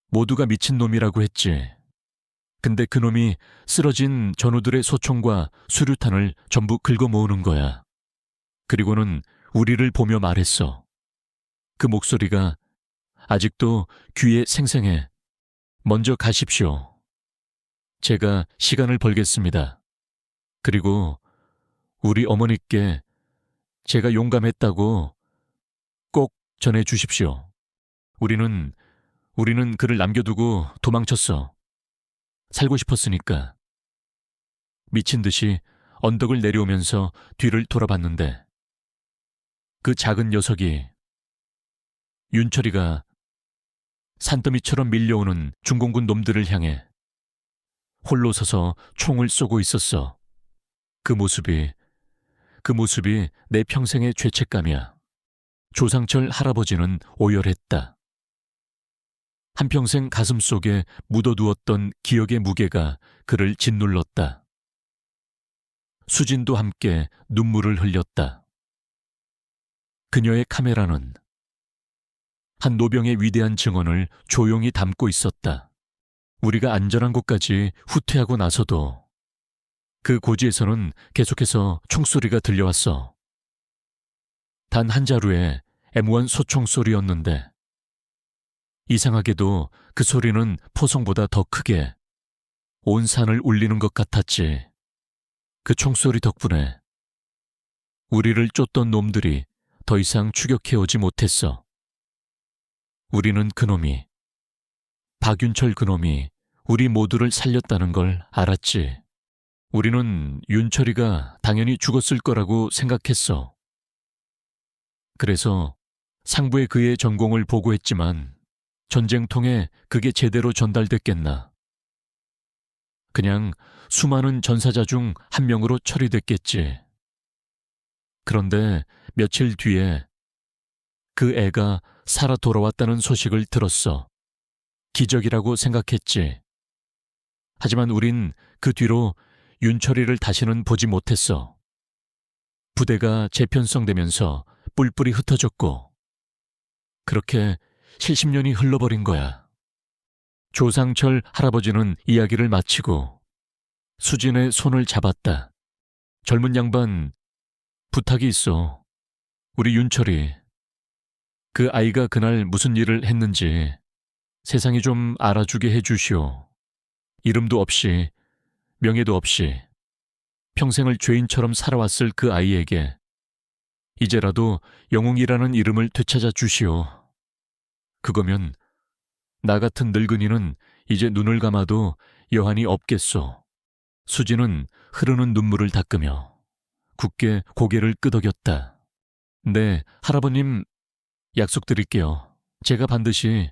모두가 미친놈이라고 했지. 근데 그놈이 쓰러진 전우들의 소총과 수류탄을 전부 긁어 모으는 거야. 그리고는 우리를 보며 말했어. 그 목소리가 아직도 귀에 생생해. 먼저 가십시오. 제가 시간을 벌겠습니다. 그리고 우리 어머니께 제가 용감했다고 꼭 전해 주십시오. 우리는 그를 남겨두고 도망쳤어. 살고 싶었으니까. 미친 듯이 언덕을 내려오면서 뒤를 돌아봤는데 그 작은 녀석이 윤철이가 산더미처럼 밀려오는 중공군 놈들을 향해 홀로 서서 총을 쏘고 있었어. 그 모습이 내 평생의 죄책감이야. 조상철 할아버지는 오열했다. 한평생 가슴속에 묻어두었던 기억의 무게가 그를 짓눌렀다. 수진도 함께 눈물을 흘렸다. 그녀의 카메라는 한 노병의 위대한 증언을 조용히 담고 있었다. 우리가 안전한 곳까지 후퇴하고 나서도 그 고지에서는 계속해서 총소리가 들려왔어. 단 한 자루의 M1 소총 소리였는데 이상하게도 그 소리는 포성보다 더 크게 온 산을 울리는 것 같았지. 그 총소리 덕분에 우리를 쫓던 놈들이 더 이상 추격해오지 못했어. 우리는 그놈이, 박윤철 그놈이 우리 모두를 살렸다는 걸 알았지. 우리는 윤철이가 당연히 죽었을 거라고 생각했어. 그래서 상부에 그의 전공을 보고했지만 전쟁통에 그게 제대로 전달됐겠나. 그냥 수많은 전사자 중 한 명으로 처리됐겠지. 그런데 며칠 뒤에 그 애가 살아 돌아왔다는 소식을 들었어. 기적이라고 생각했지. 하지만 우린 그 뒤로 윤철이를 다시는 보지 못했어. 부대가 재편성되면서 뿔뿔이 흩어졌고 그렇게 70년이 흘러버린 거야. 조상철 할아버지는 이야기를 마치고 수진의 손을 잡았다. 젊은 양반, 부탁이 있어. 우리 윤철이, 그 아이가 그날 무슨 일을 했는지 세상이 좀 알아주게 해주시오. 이름도 없이 명예도 없이 평생을 죄인처럼 살아왔을 그 아이에게 이제라도 영웅이라는 이름을 되찾아 주시오. 그거면 나 같은 늙은이는 이제 눈을 감아도 여한이 없겠소. 수지는 흐르는 눈물을 닦으며 굳게 고개를 끄덕였다. 네, 할아버님, 약속드릴게요. 제가 반드시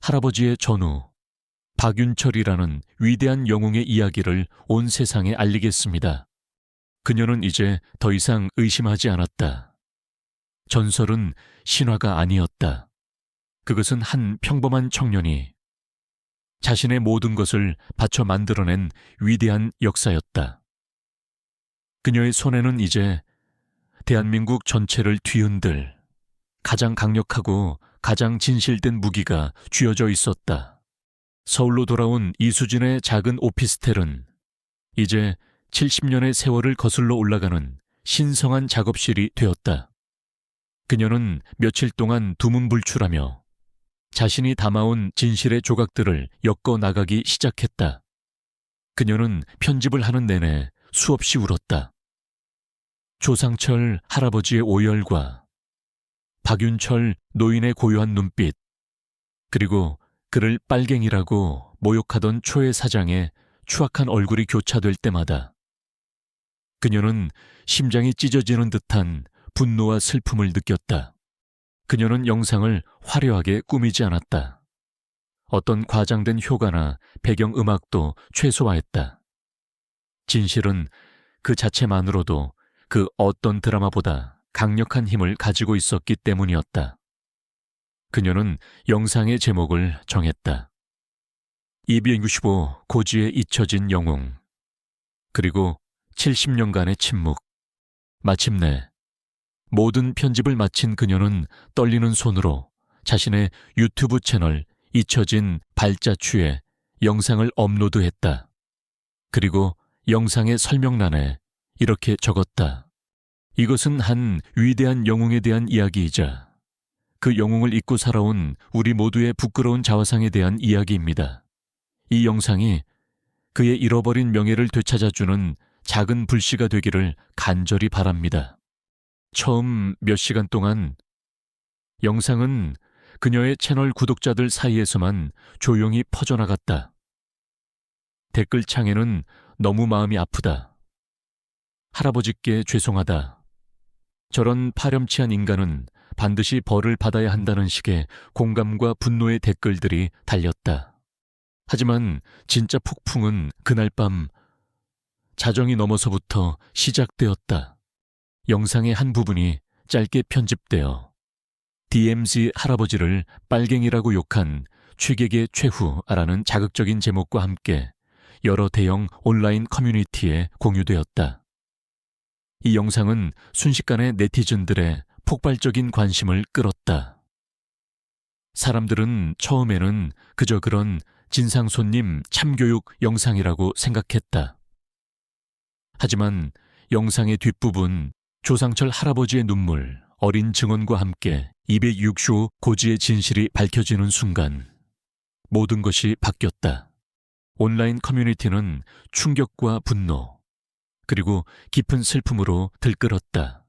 할아버지의 전우, 박윤철이라는 위대한 영웅의 이야기를 온 세상에 알리겠습니다. 그녀는 이제 더 이상 의심하지 않았다. 전설은 신화가 아니었다. 그것은 한 평범한 청년이 자신의 모든 것을 바쳐 만들어낸 위대한 역사였다. 그녀의 손에는 이제 대한민국 전체를 뒤흔들 가장 강력하고 가장 진실된 무기가 쥐어져 있었다. 서울로 돌아온 이수진의 작은 오피스텔은 이제 70년의 세월을 거슬러 올라가는 신성한 작업실이 되었다. 그녀는 며칠 동안 두문불출하며 자신이 담아온 진실의 조각들을 엮어 나가기 시작했다. 그녀는 편집을 하는 내내 수없이 울었다. 조상철 할아버지의 오열과 박윤철 노인의 고요한 눈빛, 그리고 그를 빨갱이라고 모욕하던 초의 사장의 추악한 얼굴이 교차될 때마다 그녀는 심장이 찢어지는 듯한 분노와 슬픔을 느꼈다. 그녀는 영상을 화려하게 꾸미지 않았다. 어떤 과장된 효과나 배경음악도 최소화했다. 진실은 그 자체만으로도 그 어떤 드라마보다 강력한 힘을 가지고 있었기 때문이었다. 그녀는 영상의 제목을 정했다. 265 고지에 잊혀진 영웅, 그리고 70년간의 침묵. 마침내 모든 편집을 마친 그녀는 떨리는 손으로 자신의 유튜브 채널 잊혀진 발자취에 영상을 업로드했다. 그리고 영상의 설명란에 이렇게 적었다. 이것은 한 위대한 영웅에 대한 이야기이자 그 영웅을 잊고 살아온 우리 모두의 부끄러운 자화상에 대한 이야기입니다. 이 영상이 그의 잃어버린 명예를 되찾아주는 작은 불씨가 되기를 간절히 바랍니다. 처음 몇 시간 동안 영상은 그녀의 채널 구독자들 사이에서만 조용히 퍼져나갔다. 댓글창에는 너무 마음이 아프다. 할아버지께 죄송하다. 저런 파렴치한 인간은 반드시 벌을 받아야 한다는 식의 공감과 분노의 댓글들이 달렸다. 하지만 진짜 폭풍은 그날 밤 자정이 넘어서부터 시작되었다. 영상의 한 부분이 짧게 편집되어 DMZ 할아버지를 빨갱이라고 욕한 취객의 최후라는 자극적인 제목과 함께 여러 대형 온라인 커뮤니티에 공유되었다. 이 영상은 순식간에 네티즌들의 폭발적인 관심을 끌었다. 사람들은 처음에는 그저 그런 진상손님 참교육 영상이라고 생각했다. 하지만 영상의 뒷부분, 조상철 할아버지의 눈물, 어린 증언과 함께 265 고지의 진실이 밝혀지는 순간 모든 것이 바뀌었다. 온라인 커뮤니티는 충격과 분노, 그리고 깊은 슬픔으로 들끓었다.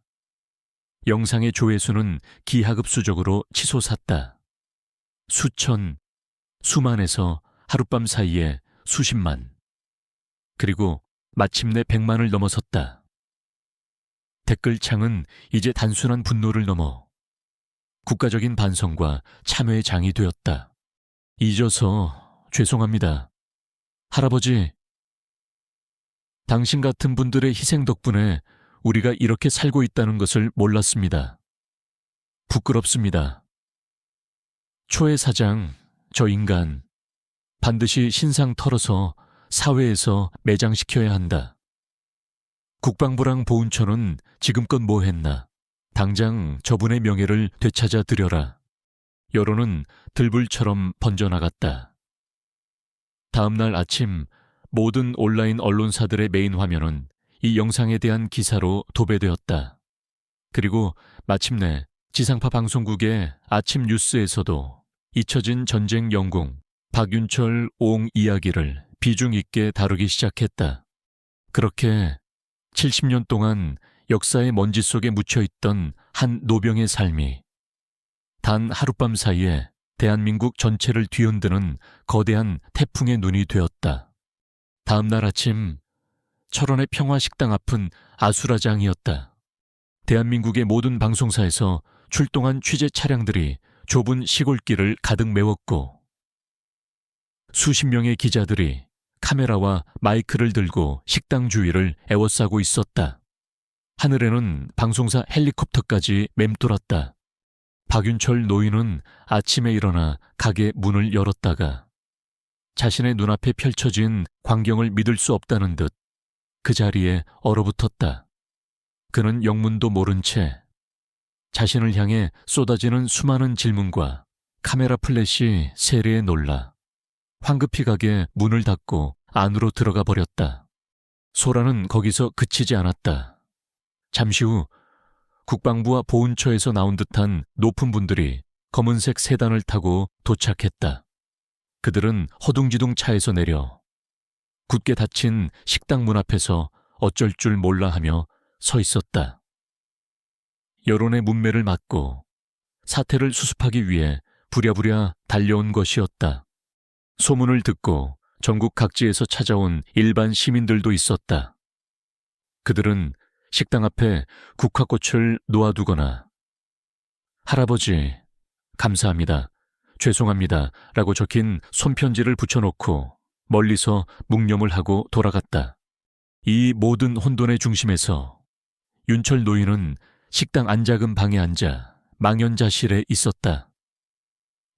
영상의 조회수는 기하급수적으로 치솟았다. 수천, 수만에서 하룻밤 사이에 수십만, 그리고 마침내 100만을 넘어섰다. 댓글창은 이제 단순한 분노를 넘어 국가적인 반성과 참회의 장이 되었다. 잊어서 죄송합니다. 할아버지, 당신 같은 분들의 희생 덕분에 우리가 이렇게 살고 있다는 것을 몰랐습니다. 부끄럽습니다. 초의 사장, 저 인간, 반드시 신상 털어서 사회에서 매장시켜야 한다. 국방부랑 보훈처는 지금껏 뭐 했나? 당장 저분의 명예를 되찾아 드려라. 여론은 들불처럼 번져나갔다. 다음 날 아침 모든 온라인 언론사들의 메인 화면은 이 영상에 대한 기사로 도배되었다. 그리고 마침내 지상파 방송국의 아침 뉴스에서도 잊혀진 전쟁 영웅 박윤철 옹 이야기를 비중 있게 다루기 시작했다. 그렇게 70년 동안 역사의 먼지 속에 묻혀있던 한 노병의 삶이 단 하룻밤 사이에 대한민국 전체를 뒤흔드는 거대한 태풍의 눈이 되었다. 다음 날 아침 철원의 평화식당 앞은 아수라장이었다. 대한민국의 모든 방송사에서 출동한 취재 차량들이 좁은 시골길을 가득 메웠고 수십 명의 기자들이 카메라와 마이크를 들고 식당 주위를 에워싸고 있었다. 하늘에는 방송사 헬리콥터까지 맴돌았다. 박윤철 노인은 아침에 일어나 가게 문을 열었다가 자신의 눈앞에 펼쳐진 광경을 믿을 수 없다는 듯 그 자리에 얼어붙었다. 그는 영문도 모른 채 자신을 향해 쏟아지는 수많은 질문과 카메라 플래시 세례에 놀라 황급히 가게 문을 닫고 안으로 들어가 버렸다. 소란은 거기서 그치지 않았다. 잠시 후 국방부와 보훈처에서 나온 듯한 높은 분들이 검은색 세단을 타고 도착했다. 그들은 허둥지둥 차에서 내려 굳게 닫힌 식당 문 앞에서 어쩔 줄 몰라 하며 서 있었다. 여론의 문매를 막고 사태를 수습하기 위해 부랴부랴 달려온 것이었다. 소문을 듣고 전국 각지에서 찾아온 일반 시민들도 있었다. 그들은 식당 앞에 국화꽃을 놓아두거나 할아버지, 감사합니다, 죄송합니다 라고 적힌 손편지를 붙여놓고 멀리서 묵념을 하고 돌아갔다. 이 모든 혼돈의 중심에서 윤철 노인은 식당 안작은 방에 앉아 망연자실해 있었다.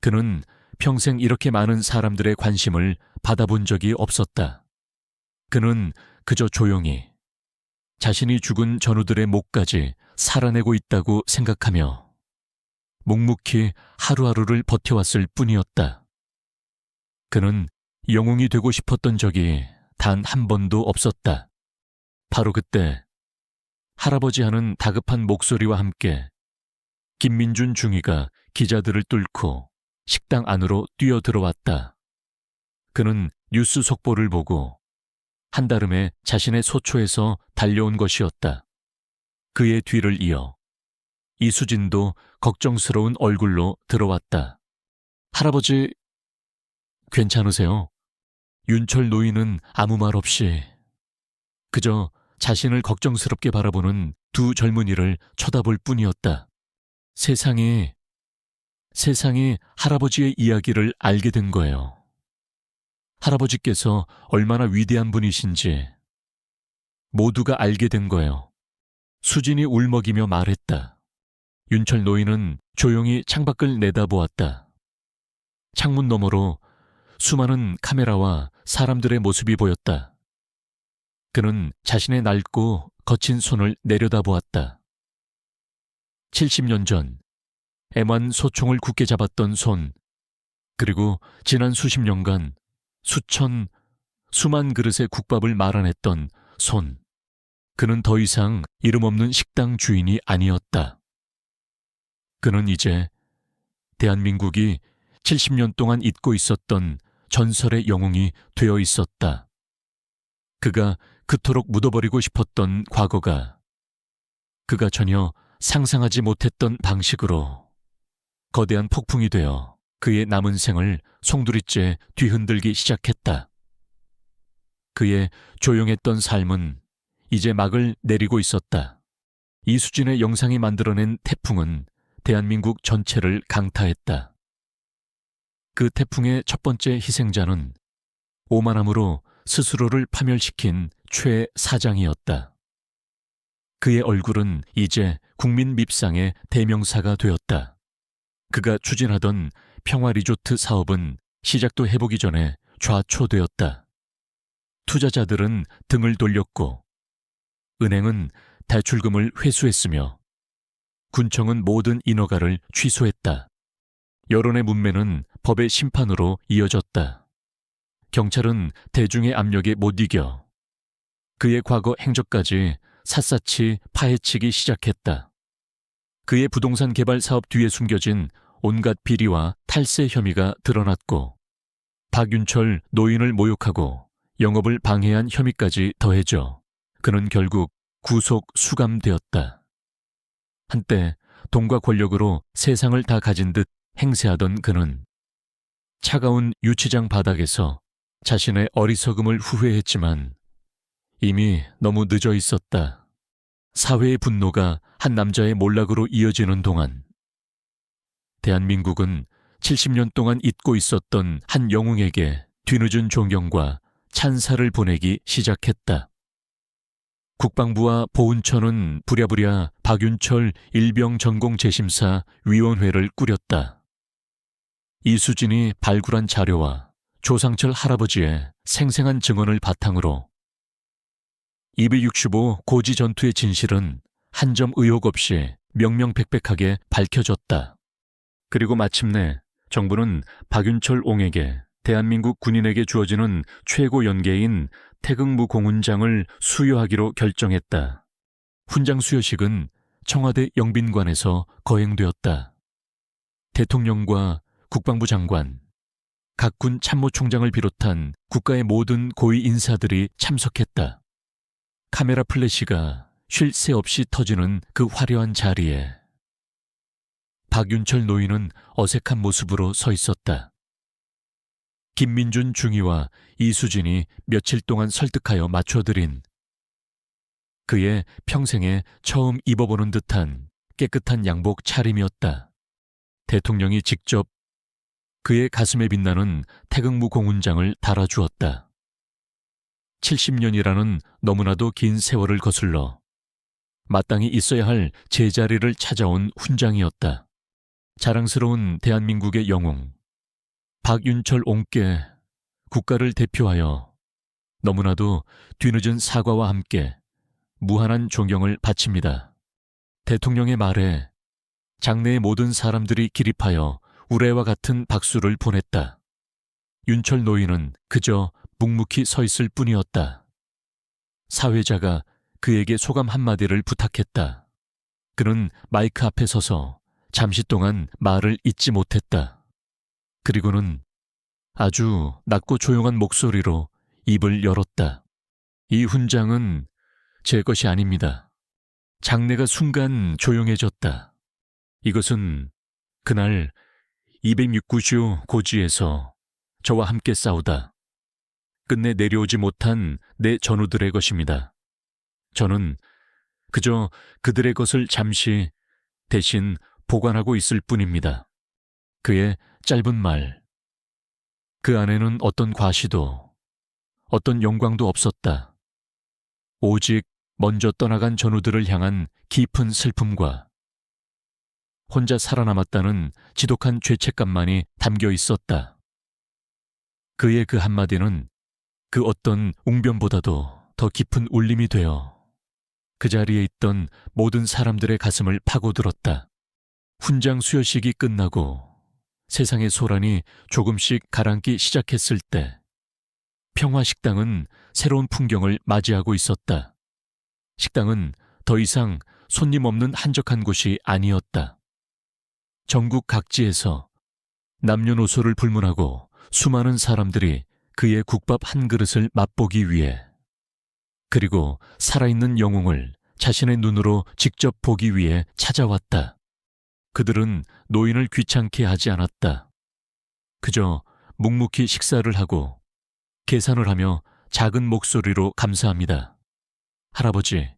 그는 평생 이렇게 많은 사람들의 관심을 받아본 적이 없었다. 그는 그저 조용히 자신이 죽은 전우들의 목까지 살아내고 있다고 생각하며 묵묵히 하루하루를 버텨왔을 뿐이었다. 그는 영웅이 되고 싶었던 적이 단 한 번도 없었다. 바로 그때 할아버지 하는 다급한 목소리와 함께 김민준 중위가 기자들을 뚫고 식당 안으로 뛰어들어왔다. 그는 뉴스 속보를 보고 한달음에 자신의 소초에서 달려온 것이었다. 그의 뒤를 이어 이수진도 걱정스러운 얼굴로 들어왔다. 할아버지, 괜찮으세요? 윤철 노인은 아무 말 없이 그저 자신을 걱정스럽게 바라보는 두 젊은이를 쳐다볼 뿐이었다. 세상이 할아버지의 이야기를 알게 된 거예요. 할아버지께서 얼마나 위대한 분이신지 모두가 알게 된 거예요. 수진이 울먹이며 말했다. 윤철 노인은 조용히 창밖을 내다보았다. 창문 너머로 수많은 카메라와 사람들의 모습이 보였다. 그는 자신의 낡고 거친 손을 내려다보았다. 70년 전 M1 소총을 굳게 잡았던 손, 그리고 지난 수십 년간 수만 그릇의 국밥을 말아냈던 손. 그는 더 이상 이름 없는 식당 주인이 아니었다. 그는 이제 대한민국이 70년 동안 잊고 있었던 전설의 영웅이 되어 있었다. 그가 그토록 묻어버리고 싶었던 과거가 그가 전혀 상상하지 못했던 방식으로 거대한 폭풍이 되어 그의 남은 생을 송두리째 뒤흔들기 시작했다. 그의 조용했던 삶은 이제 막을 내리고 있었다. 이수진의 영상이 만들어낸 태풍은 대한민국 전체를 강타했다. 그 태풍의 첫 번째 희생자는 오만함으로 스스로를 파멸시킨 최 사장이었다. 그의 얼굴은 이제 국민 밉상의 대명사가 되었다. 그가 추진하던 평화리조트 사업은 시작도 해보기 전에 좌초되었다. 투자자들은 등을 돌렸고 은행은 대출금을 회수했으며 군청은 모든 인허가를 취소했다. 여론의 문매는 법의 심판으로 이어졌다. 경찰은 대중의 압력에 못 이겨 그의 과거 행적까지 샅샅이 파헤치기 시작했다. 그의 부동산 개발 사업 뒤에 숨겨진 온갖 비리와 탈세 혐의가 드러났고 박윤철 노인을 모욕하고 영업을 방해한 혐의까지 더해져 그는 결국 구속 수감되었다. 한때 돈과 권력으로 세상을 다 가진 듯 행세하던 그는 차가운 유치장 바닥에서 자신의 어리석음을 후회했지만 이미 너무 늦어 있었다. 사회의 분노가 한 남자의 몰락으로 이어지는 동안 대한민국은 70년 동안 잊고 있었던 한 영웅에게 뒤늦은 존경과 찬사를 보내기 시작했다. 국방부와 보훈처는 부랴부랴 박윤철 일병전공재심사 위원회를 꾸렸다. 이수진이 발굴한 자료와 조상철 할아버지의 생생한 증언을 바탕으로 265 고지 전투의 진실은 한 점 의혹 없이 명명백백하게 밝혀졌다. 그리고 마침내 정부는 박윤철 옹에게 대한민국 군인에게 주어지는 최고 연계인 태극무 공훈장을 수여하기로 결정했다. 훈장 수여식은 청와대 영빈관에서 거행되었다. 대통령과 국방부 장관, 각 군 참모총장을 비롯한 국가의 모든 고위 인사들이 참석했다. 카메라 플래시가 쉴 새 없이 터지는 그 화려한 자리에 박윤철 노인은 어색한 모습으로 서 있었다. 김민준 중위와 이수진이 며칠 동안 설득하여 맞춰드린 그의 평생에 처음 입어보는 듯한 깨끗한 양복 차림이었다. 대통령이 직접 그의 가슴에 빛나는 태극무 공훈장을 달아주었다. 70년이라는 너무나도 긴 세월을 거슬러 마땅히 있어야 할 제자리를 찾아온 훈장이었다. 자랑스러운 대한민국의 영웅 박윤철 옹께 국가를 대표하여 너무나도 뒤늦은 사과와 함께 무한한 존경을 바칩니다. 대통령의 말에 장내의 모든 사람들이 기립하여 우레와 같은 박수를 보냈다. 윤철 노인은 그저 묵묵히 서 있을 뿐이었다. 사회자가 그에게 소감 한마디를 부탁했다. 그는 마이크 앞에 서서 잠시 동안 말을 잇지 못했다. 그리고는 아주 낮고 조용한 목소리로 입을 열었다. 이 훈장은 제 것이 아닙니다. 장내가 순간 조용해졌다. 이것은 그날 269주 고지에서 저와 함께 싸우다 끝내 내려오지 못한 내 전우들의 것입니다. 저는 그저 그들의 것을 잠시 대신 보관하고 있을 뿐입니다. 그의 짧은 말, 그 안에는 어떤 과시도, 어떤 영광도 없었다. 오직 먼저 떠나간 전우들을 향한 깊은 슬픔과 혼자 살아남았다는 지독한 죄책감만이 담겨 있었다. 그의 그 한마디는 그 어떤 웅변보다도 더 깊은 울림이 되어 그 자리에 있던 모든 사람들의 가슴을 파고들었다. 훈장 수여식이 끝나고 세상의 소란이 조금씩 가라앉기 시작했을 때 평화식당은 새로운 풍경을 맞이하고 있었다. 식당은 더 이상 손님 없는 한적한 곳이 아니었다. 전국 각지에서 남녀노소를 불문하고 수많은 사람들이 그의 국밥 한 그릇을 맛보기 위해 그리고 살아있는 영웅을 자신의 눈으로 직접 보기 위해 찾아왔다. 그들은 노인을 귀찮게 하지 않았다. 그저 묵묵히 식사를 하고 계산을 하며 작은 목소리로 감사합니다. 할아버지,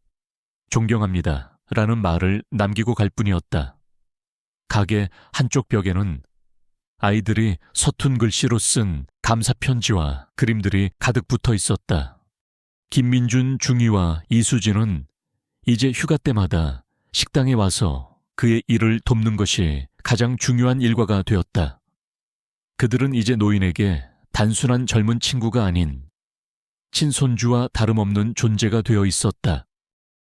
존경합니다. 라는 말을 남기고 갈 뿐이었다. 가게 한쪽 벽에는 아이들이 서툰 글씨로 쓴 감사 편지와 그림들이 가득 붙어 있었다. 김민준 중위와 이수진은 이제 휴가 때마다 식당에 와서 그의 일을 돕는 것이 가장 중요한 일과가 되었다. 그들은 이제 노인에게 단순한 젊은 친구가 아닌 친손주와 다름없는 존재가 되어 있었다.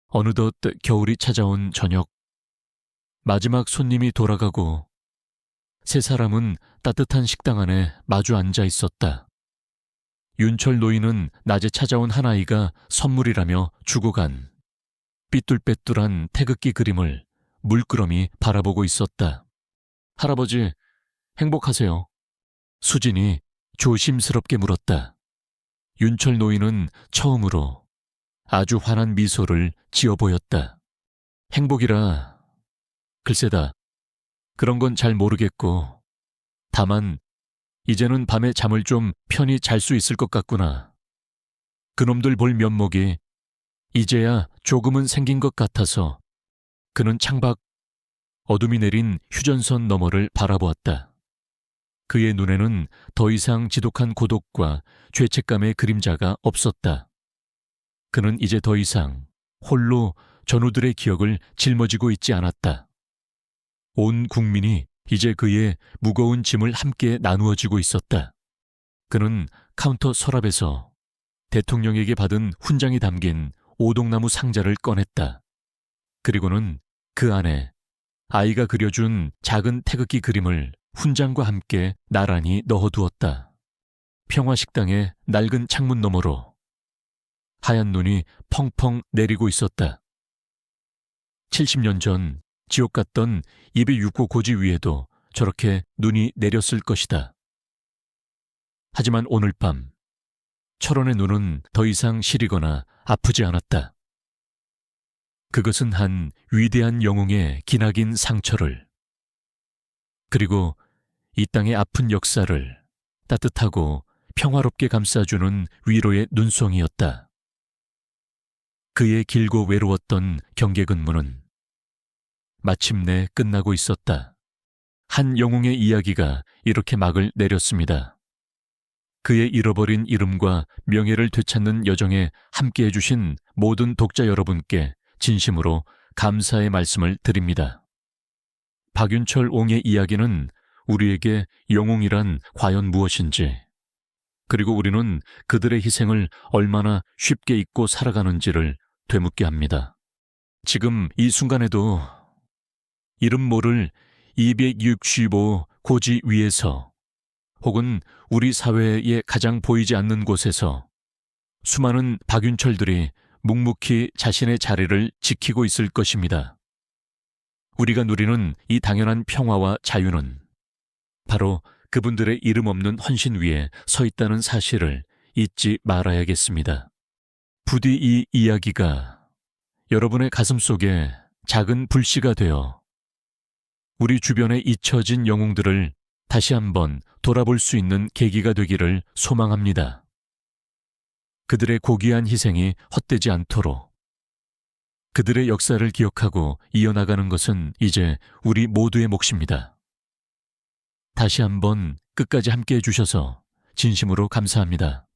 어느덧 겨울이 찾아온 저녁, 마지막 손님이 돌아가고 세 사람은 따뜻한 식당 안에 마주 앉아 있었다. 윤철 노인은 낮에 찾아온 한 아이가 선물이라며 주고 간 삐뚤빼뚤한 태극기 그림을 물끄러미 바라보고 있었다. 할아버지, 행복하세요. 수진이 조심스럽게 물었다. 윤철 노인은 처음으로 아주 환한 미소를 지어 보였다. 행복이라, 글쎄다. 그런 건 잘 모르겠고, 다만 이제는 밤에 잠을 좀 편히 잘 수 있을 것 같구나. 그놈들 볼 면목이 이제야 조금은 생긴 것 같아서 그는 창밖 어둠이 내린 휴전선 너머를 바라보았다. 그의 눈에는 더 이상 지독한 고독과 죄책감의 그림자가 없었다. 그는 이제 더 이상 홀로 전우들의 기억을 짊어지고 있지 않았다. 온 국민이 이제 그의 무거운 짐을 함께 나누어지고 있었다. 그는 카운터 서랍에서 대통령에게 받은 훈장이 담긴 오동나무 상자를 꺼냈다. 그리고는 그 안에 아이가 그려준 작은 태극기 그림을 훈장과 함께 나란히 넣어두었다. 평화식당의 낡은 창문 너머로 하얀 눈이 펑펑 내리고 있었다. 70년 전 지옥 같던 206호 고지 위에도 저렇게 눈이 내렸을 것이다. 하지만 오늘 밤 철원의 눈은 더 이상 시리거나 아프지 않았다. 그것은 한 위대한 영웅의 기나긴 상처를, 그리고 이 땅의 아픈 역사를 따뜻하고 평화롭게 감싸주는 위로의 눈송이였다. 그의 길고 외로웠던 경계 근무는 마침내 끝나고 있었다. 한 영웅의 이야기가 이렇게 막을 내렸습니다. 그의 잃어버린 이름과 명예를 되찾는 여정에 함께해 주신 모든 독자 여러분께 진심으로 감사의 말씀을 드립니다. 박윤철 옹의 이야기는 우리에게 영웅이란 과연 무엇인지, 그리고 우리는 그들의 희생을 얼마나 쉽게 잊고 살아가는지를 되묻게 합니다. 지금 이 순간에도 이름 모를 265 고지 위에서, 혹은 우리 사회의 가장 보이지 않는 곳에서 수많은 박윤철들이 묵묵히 자신의 자리를 지키고 있을 것입니다. 우리가 누리는 이 당연한 평화와 자유는 바로 그분들의 이름 없는 헌신 위에 서 있다는 사실을 잊지 말아야겠습니다. 부디 이 이야기가 여러분의 가슴 속에 작은 불씨가 되어 우리 주변에 잊혀진 영웅들을 다시 한번 돌아볼 수 있는 계기가 되기를 소망합니다. 그들의 고귀한 희생이 헛되지 않도록 그들의 역사를 기억하고 이어나가는 것은 이제 우리 모두의 몫입니다. 다시 한번 끝까지 함께해 주셔서 진심으로 감사합니다.